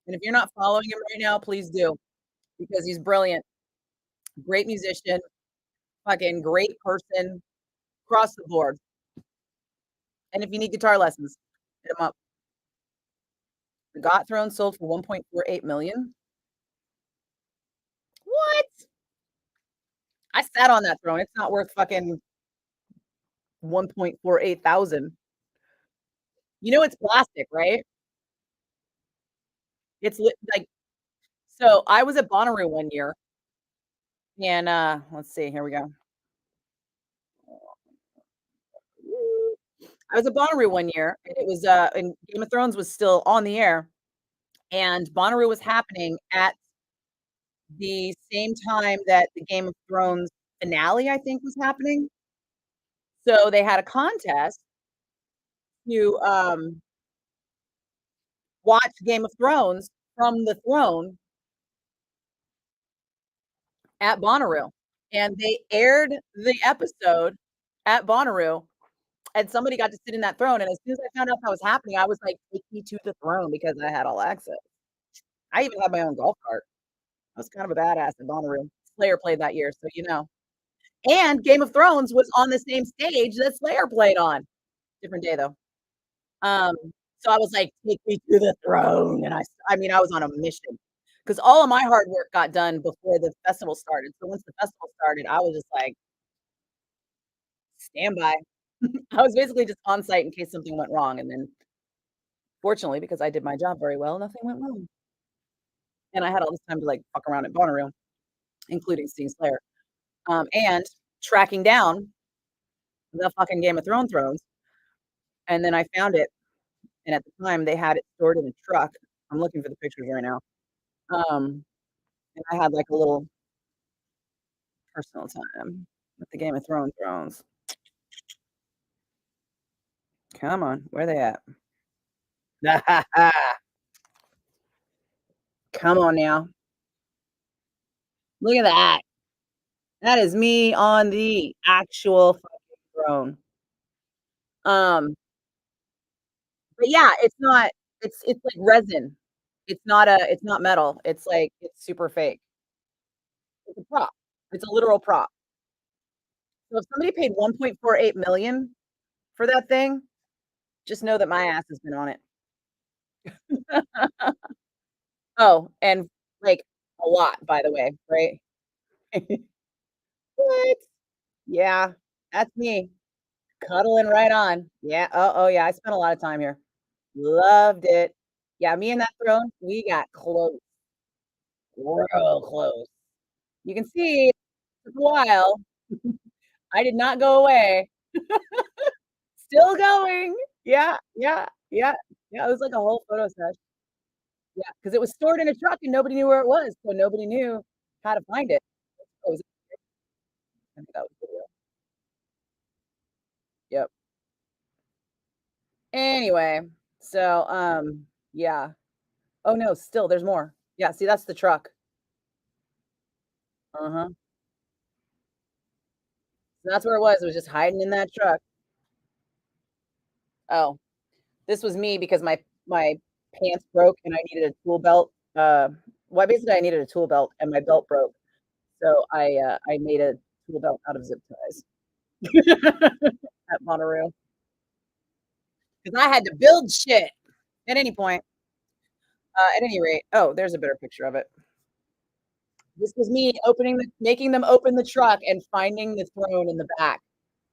And if you're not following him right now, please do because he's brilliant. Great musician, fucking great person across the board. And if you need guitar lessons, hit him up. The Got Throne sold for 1.48 million. What? I sat on that throne. It's not worth fucking 1.48 thousand. You know it's plastic, right? It's like so I was at Bonnaroo one year and let's see, here we go. I was at Bonnaroo one year and it was and Game of Thrones was still on the air and Bonnaroo was happening at the same time that the Game of Thrones finale I think was happening. So they had a contest to watch Game of Thrones from the throne at Bonnaroo. And they aired the episode at Bonnaroo, and somebody got to sit in that throne. And as soon as I found out that was happening, I was like, take me to the throne because I had all access. I even had my own golf cart. I was kind of a badass at Bonnaroo. Slayer played that year, so you know. And Game of Thrones was on the same stage that Slayer played on. Different day though. Um, so I was like, "Take me to the throne," and I mean, I was on a mission because all of my hard work got done before the festival started. So once the festival started, I was just like, "Stand by." I was basically just on site in case something went wrong, and then fortunately, because I did my job very well, nothing went wrong, and I had all this time to, like, fuck around at Bonnaroo, including seeing Slayer, and tracking down the fucking Game of Thrones, and then I found it, and at the time, they had it stored in a truck. I'm looking for the pictures right now. Um, and I had, like, a little personal time with the Game of Thrones. Come on, where they at? Come on now. Look at that. That is me on the actual fucking throne. Um, but yeah, it's like resin. It's not metal. It's like it's super fake. It's a prop. It's a literal prop. So if somebody paid 1.48 million for that thing, just know that my ass has been on it. Oh, and like a lot, by the way, right? What? Yeah, that's me. Cuddling right on. Yeah. Oh, yeah, I spent a lot of time here. Loved it. Yeah, me and that throne, we got close, real close. You can see it took a while. I did not go away. Still going. Yeah, yeah, yeah. Yeah, it was like a whole photo sesh. Yeah, because it was stored in a truck and nobody knew where it was, so nobody knew how to find it. Oh, was it I think that was video. Yep. Anyway, so, yeah. Oh, no, still, there's more. Yeah, see, that's the truck. Uh-huh. So that's where it was just hiding in that truck. Oh, this was me because my pants broke and I needed a tool belt. Well, basically, I needed a tool belt and my belt broke, so I made a tool belt out of zip ties at Monterey because I had to build shit at any point. At any rate, oh, there's a better picture of it. This was me making them open the truck and finding the throne in the back.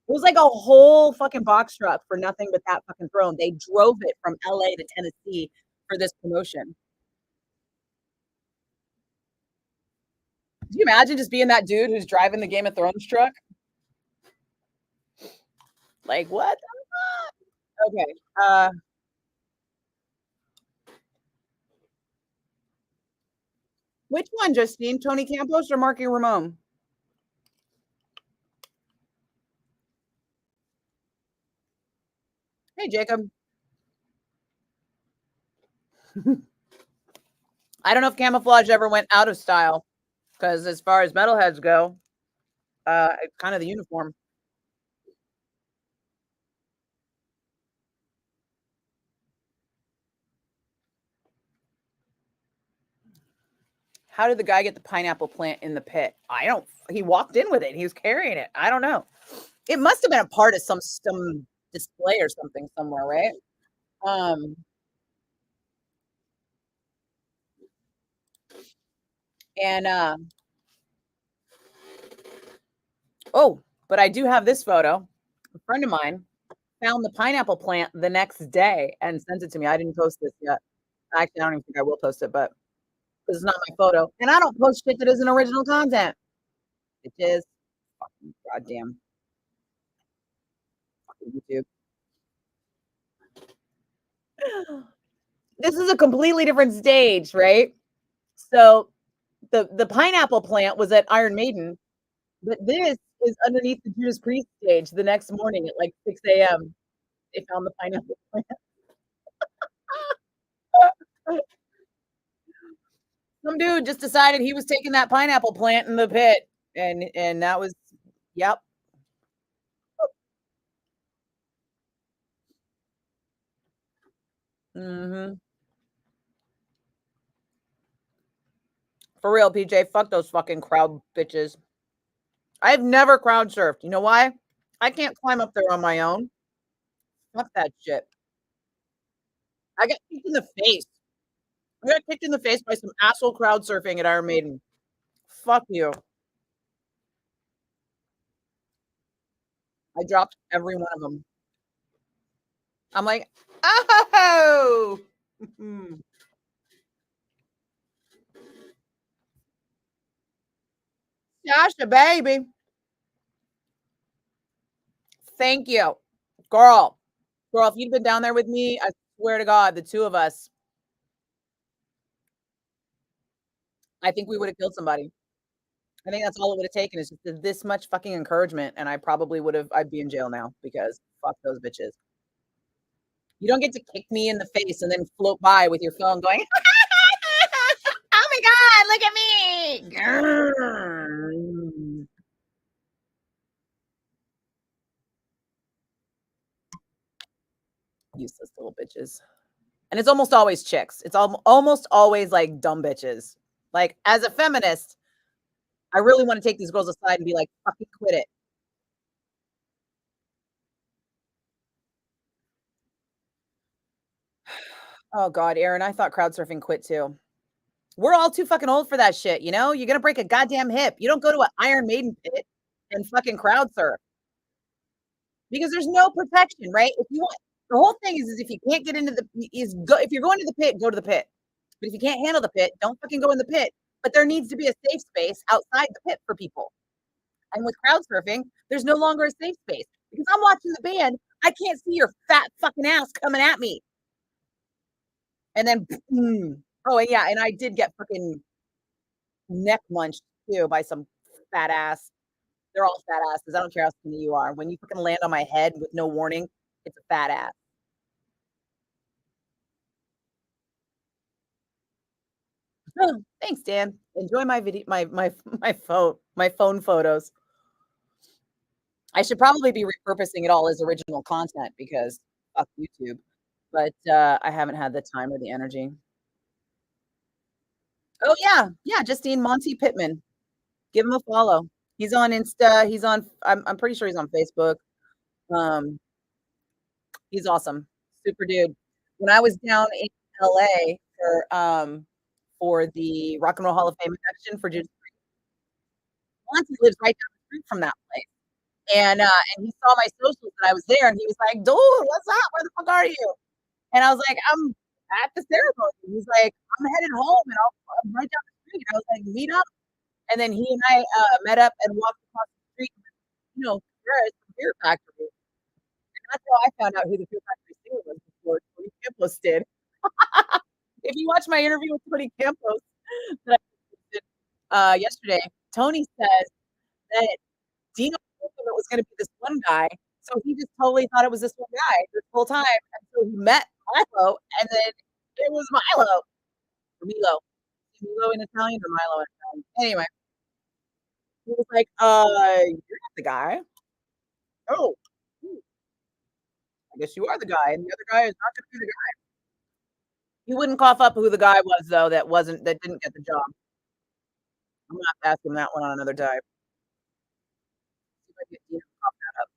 It was like a whole fucking box truck for nothing but that fucking throne. They drove it from LA to Tennessee for this promotion. Could you imagine just being that dude who's driving the Game of Thrones truck? Like, what the fuck? Okay. Which one, Justine? Tony Campos or Marky Ramone? Hey, Jacob. I don't know if camouflage ever went out of style because, as far as metalheads go, it's kind of the uniform. How did the guy get the pineapple plant in the pit? I don't. He walked in with it. He was carrying it. I don't know. It must have been a part of some display or something somewhere, right? Um, and oh, but I do have this photo. A friend of mine found the pineapple plant the next day and sent it to me. I didn't post this yet. Actually, I don't even think I will post it, but this is not my photo. And I don't post shit that isn't original content. It is fucking goddamn YouTube. This is a completely different stage, right? So the pineapple plant was at Iron Maiden, but this is underneath the Judas Priest stage the next morning at like 6 a.m. They found the pineapple plant. Some dude just decided he was taking that pineapple plant in the pit, and that was yep. Mhm. For real, PJ, fuck those fucking crowd bitches. I've never crowd surfed. You know why? I can't climb up there on my own. Fuck that shit. I got kicked in the face. I got kicked in the face by some asshole crowd surfing at Iron Maiden. Fuck you. I dropped every one of them. I'm like, oh, Sasha, baby. Thank you, girl. Girl, if you'd been down there with me, I swear to God, the two of us, I think we would have killed somebody. I think that's all it would have taken is just this much fucking encouragement, and I probably would have. I'd be in jail now because fuck those bitches. You don't get to kick me in the face and then float by with your phone going, "Oh my God, look at me!" Grrr. Useless little bitches. And it's almost always chicks. It's almost always like dumb bitches. Like as a feminist, I really want to take these girls aside and be like, "Fucking quit it." Oh God, Aaron, I thought crowd surfing quit too. We're all too fucking old for that shit, you know? You're gonna break a goddamn hip. You don't go to an Iron Maiden pit and fucking crowd surf because there's no protection, right? If you want, the whole thing is if you can't get into the is go if you're going to the pit, go to the pit. But if you can't handle the pit, don't fucking go in the pit. But there needs to be a safe space outside the pit for people. And with crowd surfing, there's no longer a safe space because I'm watching the band. I can't see your fat fucking ass coming at me. And then, oh, and yeah, and I did get fucking neck munched too by some fat ass. They're all fat asses. I don't care how skinny you are. When you fucking land on my head with no warning, it's a fat ass. Oh, thanks, Dan. Enjoy my video, my phone photos. I should probably be repurposing it all as original content because fuck YouTube. But I haven't had the time or the energy. Oh yeah, yeah, Justine Monty Pittman. Give him a follow. He's on Insta. He's on. I'm pretty sure he's on Facebook. Um, he's awesome, super dude. When I was down in LA for the Rock and Roll Hall of Fame induction for Judas Priest, Monty lives right down the street from that place. And he saw my socials that I was there, and he was like, "Dude, what's up? Where the fuck are you?" And I was like, "I'm at the ceremony." He's like, "I'm headed home, and I'm right down the street." I was like, "Meet up." And then he and I met up and walked across the street. There is the Fear Factory. And that's how I found out who the Fear Factory singer was before Tony Campos did. If you watch my interview with Tony Campos that I did yesterday, Tony says that Dino told him it was going to be this one guy, so he just totally thought it was this one guy this whole time until he met Milo, and then it was Milo or Milo. Milo in Italian or Milo in Italian. Anyway, he was like, you're not the guy." Oh, I guess you are the guy, and the other guy is not gonna be the guy. He wouldn't cough up who the guy was though that didn't get the job. I'm gonna have to ask him that one on another dive. See if I can get Dino to cough that up.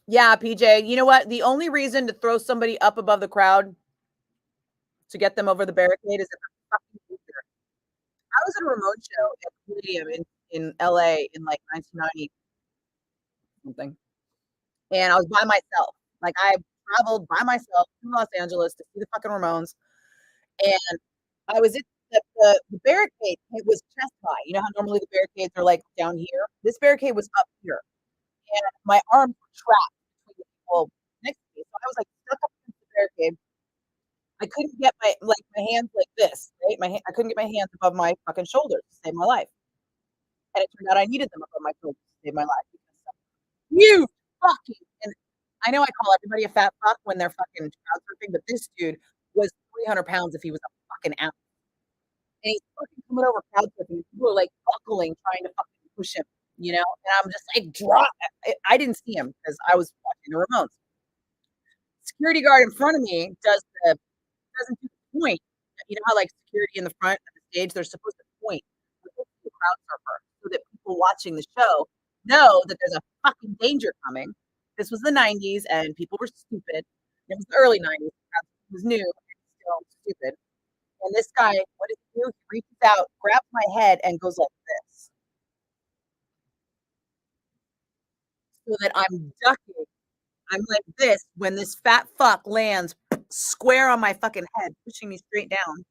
Yeah, PJ, you know what? The only reason to throw somebody up above the crowd to get them over the barricade is if they're fucking loser. I was at a remote show at Palladium in LA in like 1990 something, and I was by myself. Like I traveled by myself to Los Angeles to see the fucking Ramones, and I was at the barricade. It was chest high. You know how normally the barricades are like down here. This barricade was up here, and my arms were trapped between the people next to me. So I was like stuck up against the barricade. I couldn't get my hands like this, right? I couldn't get my hands above my fucking shoulders to save my life. And it turned out I needed them above my shoulders to save my life because you fucking and I know I call everybody a fat fuck when they're fucking crowd surfing, but this dude was 300 pounds if he was a fucking ounce. And he's fucking coming over crowd surfing. People are like buckling, trying to fucking push him, you know? And I'm just like, drop. I didn't see him because I was watching the Ramones. security guard in front of me doesn't do the point. You know how, like, security in the front of the stage, they're supposed to point with the crowd surfer so that people watching the show know that there's a fucking danger coming. This was the '90s, and people were stupid. It was the early '90s. It was new and still stupid. And this guy, what does he do? He reaches out, grabs my head, and goes like this, so that I'm ducking. I'm like this when this fat fuck lands square on my fucking head, pushing me straight down.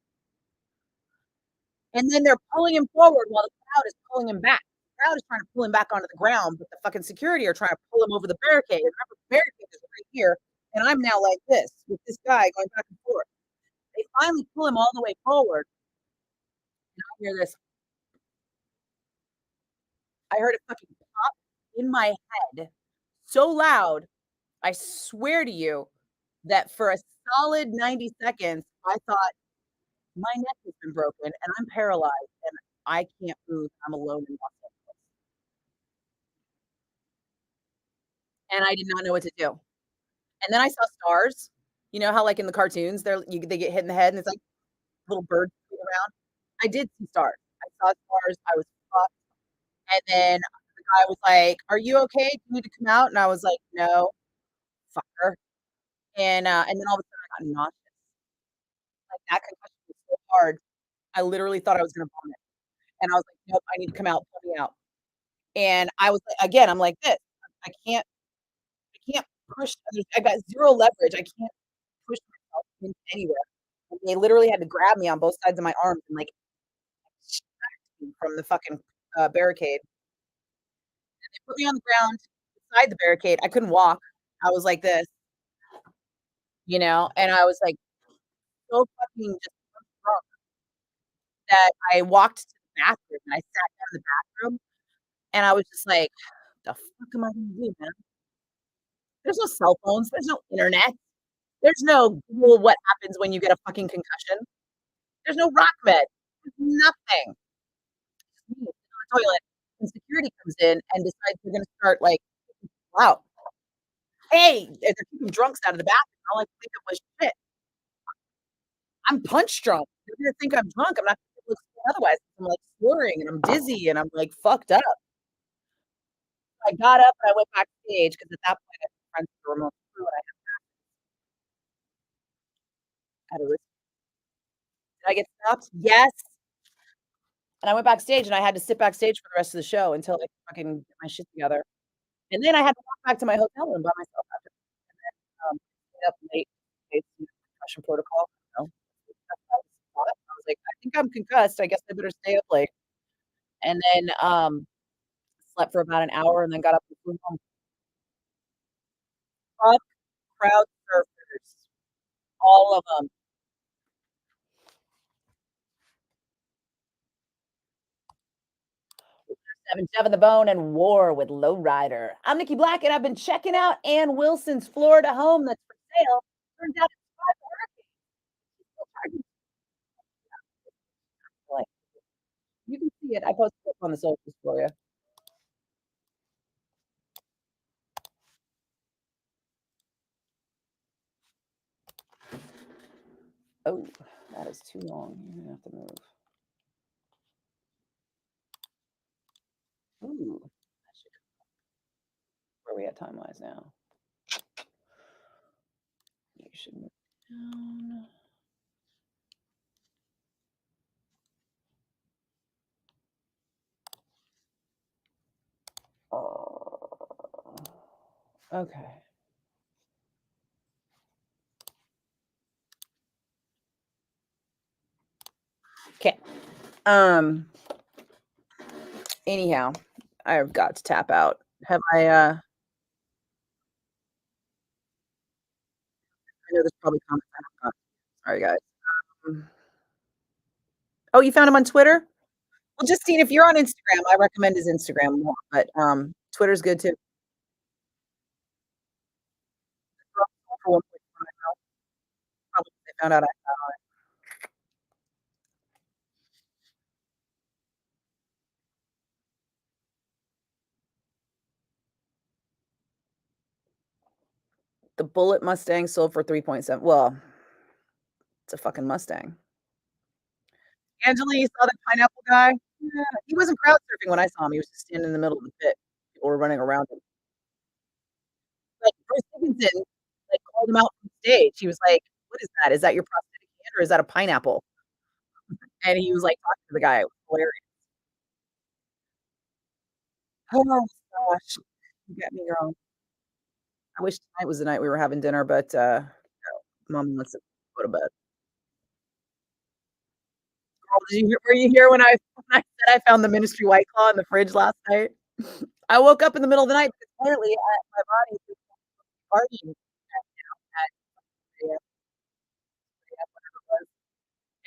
And then they're pulling him forward while the crowd is pulling him back. The crowd is trying to pull him back onto the ground, but the fucking security are trying to pull him over the barricade. Remember, the barricade is right here, and I'm now like this with this guy going back and forth. They finally pull him all the way forward. I hear this. I heard it fucking pop in my head so loud. I swear to you that for a solid 90 seconds, I thought my neck has been broken and I'm paralyzed and I can't move. I'm alone in Los Angeles. And I did not know what to do. And then I saw stars. You know how, like, in the cartoons, they get hit in the head and it's like little birds flying around? I did see stars. I saw stars. I was fucked. And then the guy was like, "Are you okay? Do you need to come out?" And I was like, "No, fucker." And then all of a sudden I got nauseous. Like, that concussion was so hard, I literally thought I was gonna vomit. And I was like, "Nope, I need to come out, pull me out." And I was like again, I'm like this. I can't I can't push. I got 0 leverage. I can't push myself into anywhere. And they literally had to grab me on both sides of my arms and, like, extract me from the fucking, barricade. They put me on the ground beside the barricade. I couldn't walk. I was like this, and I was, like, so fucking just drunk that I walked to the bathroom and I sat down in the bathroom and I was just like, "The fuck am I gonna do, man?" There's no cell phones, there's no internet, there's no Google what happens when you get a fucking concussion. There's no rock med. There's nothing. Just me sitting on the toilet, and security comes in and decides they're gonna start, like, "Wow, hey," and they're keeping drunks out of the bathroom. All I could think of was, "Shit, I'm punch drunk. They're gonna think I'm drunk. I'm not gonna be able to explain otherwise. I'm, like, slurring and I'm dizzy and I'm, like, fucked up." I got up and I went backstage because at that point I was friends with the remote crew and I had a risk. Did I get stopped? Yes. And I went backstage and I had to sit backstage for the rest of the show until I could fucking get my shit together. And then I had to walk back to my hotel room by myself after, stayed up late in case, concussion protocol, you know. I was like, "I think I'm concussed. I guess I better stay up late." And then, slept for about an hour and then got up and flew home. Fuck crowd surfers, all of them. 7 The Bone and War with Lowrider. I'm Nikki Blakk, and I've been checking out Ann Wilson's Florida home that's for sale. Turns out it's 5 hurricanes. Like, you can see it. I posted it on the socials for you. Oh, that is too long. You're gonna have to move. Ooh, where are we at time-wise now? You should move down. Oh, okay. Okay. Anyhow, I've got to tap out. I know there's probably comments I haven't got. Sorry, guys. Mm. Oh, you found him on Twitter? Well, just seeing if you're on Instagram, I recommend his Instagram more, but, Twitter's good too. For 1.5 probably they found out I The Bullet Mustang sold for 3.7 well, it's a fucking Mustang. Angela, you saw the pineapple guy? Yeah, he wasn't crowd surfing when I saw him, he was just standing in the middle of the pit. People were running around him. Like, Bruce Dickinson, like, called him out from stage. He was like, "What is that? Is that your prosthetic hand or is that a pineapple?" And he was, like, talking to the guy. It was hilarious. Oh gosh, you get me wrong. I wish tonight was the night we were having dinner, but, no, mom wants to go to bed. Girl, did you hear were you here when I said I found the Ministry White Claw in the fridge last night? I woke up in the middle of the night because apparently, my body was partying at 3 whatever it was,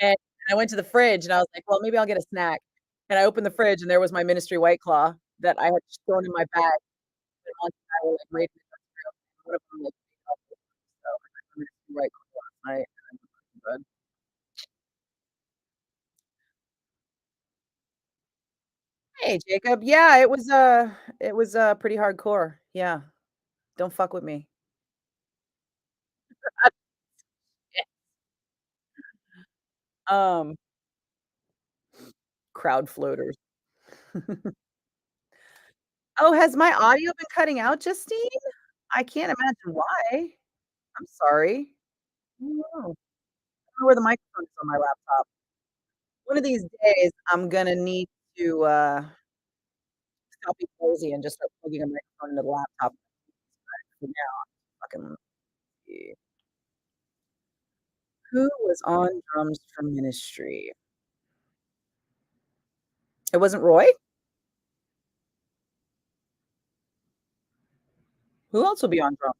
and I went to the fridge and I was like, "Well, maybe I'll get a snack." And I opened the fridge and there was my Ministry White Claw that I had just thrown in my bag, and Monty and I were, like, raiding the restroom, and one of them, like, ate off the so I had my Ministry White Claw last night, and then went to bed. Hey, Jacob. Yeah, it was pretty hardcore. Yeah, don't fuck with me. Um, crowd floaters. Oh, has my audio been cutting out, Justine? I can't imagine why. I'm sorry. I don't know. I don't know where the microphone is on my laptop. One of these days, I'm gonna need to, stop being lazy and just start plugging a microphone into the laptop. For now, fucking see. Who was on drums for Ministry? It wasn't Roy? Who else will be on drums?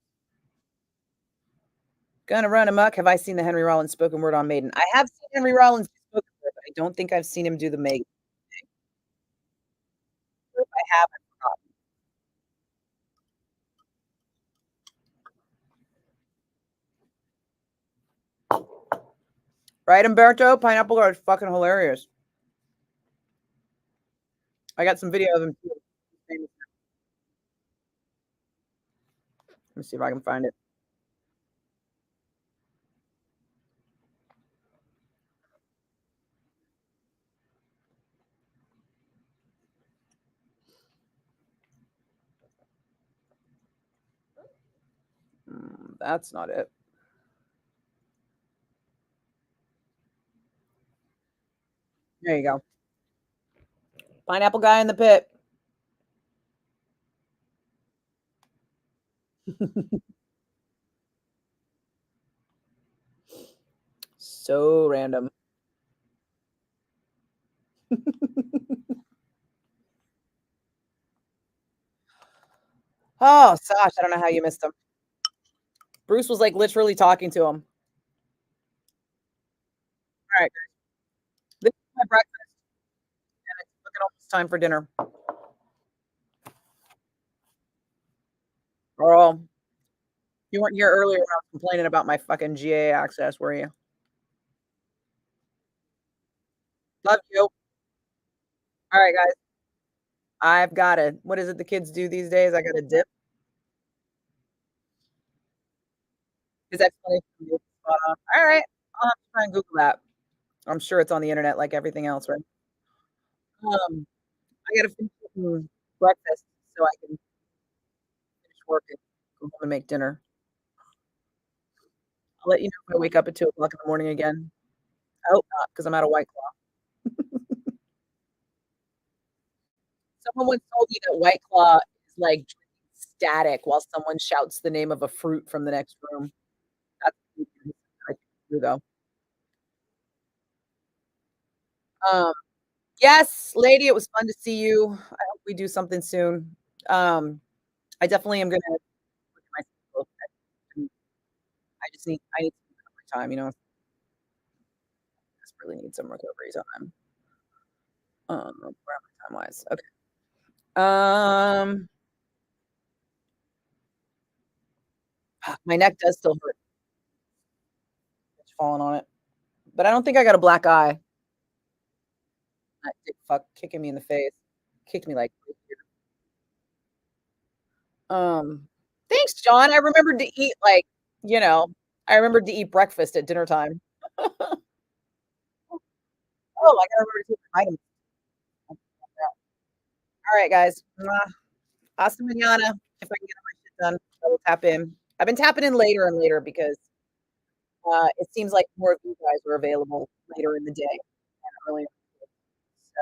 Gonna Run Amok. Have I seen the Henry Rollins spoken word on Maiden? I have seen Henry Rollins do spoken word, but I don't think I've seen him do the Maiden thing. If I have, I've forgotten. Right, Umberto? Pineapple Guard is fucking hilarious. I got some video of him too. Let me see if I can find it. That's not it. There you go. Pineapple Guy in the Pit. So random. Oh, Sash, I don't know how you missed him. Bruce was like literally talking to him. All right, this is my breakfast. It's fucking almost time for dinner. Girl, you weren't here earlier when I was complaining about my fucking GA access, were you? Love you. All right, guys. I've got it. What is it the kids do these days? I got a dip. His explanation is spot on. All right. I'll have to try and Google that. I'm sure it's on the internet like everything else, right? I gotta finish eating breakfast so I can finish working, go home and make dinner. I'll let you know if I wake up at 2 o'clock in the morning again. I hope not, because 'cause I'm out of White Claw. Someone once told me that White Claw is like drinking static while someone shouts the name of a fruit from the next room. That's true though. Um, yes, lady, it was fun to see you. I hope we do something soon. Um, I definitely am gonna look at my schedule. I need some recovery time, you know? I desperately need some recovery time. Where am I time-wise? Okay. Um, my neck does still hurt, falling on it, but I don't think I got a black eye. That dick fuck kicking me in the face. Kicked me like um, Thanks, John. I remembered to eat, like, you know, I remembered to eat breakfast at dinner time. Oh, I gotta remember to take vitamins. Alright, guys. Mwah. Hasta mañana. If I can get my shit done, I will tap in. I've been tapping in later and later because, it seems like more of you guys were available later in the day and earlier.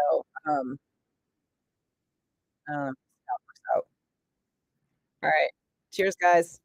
So, that works out. Alright. Cheers, guys.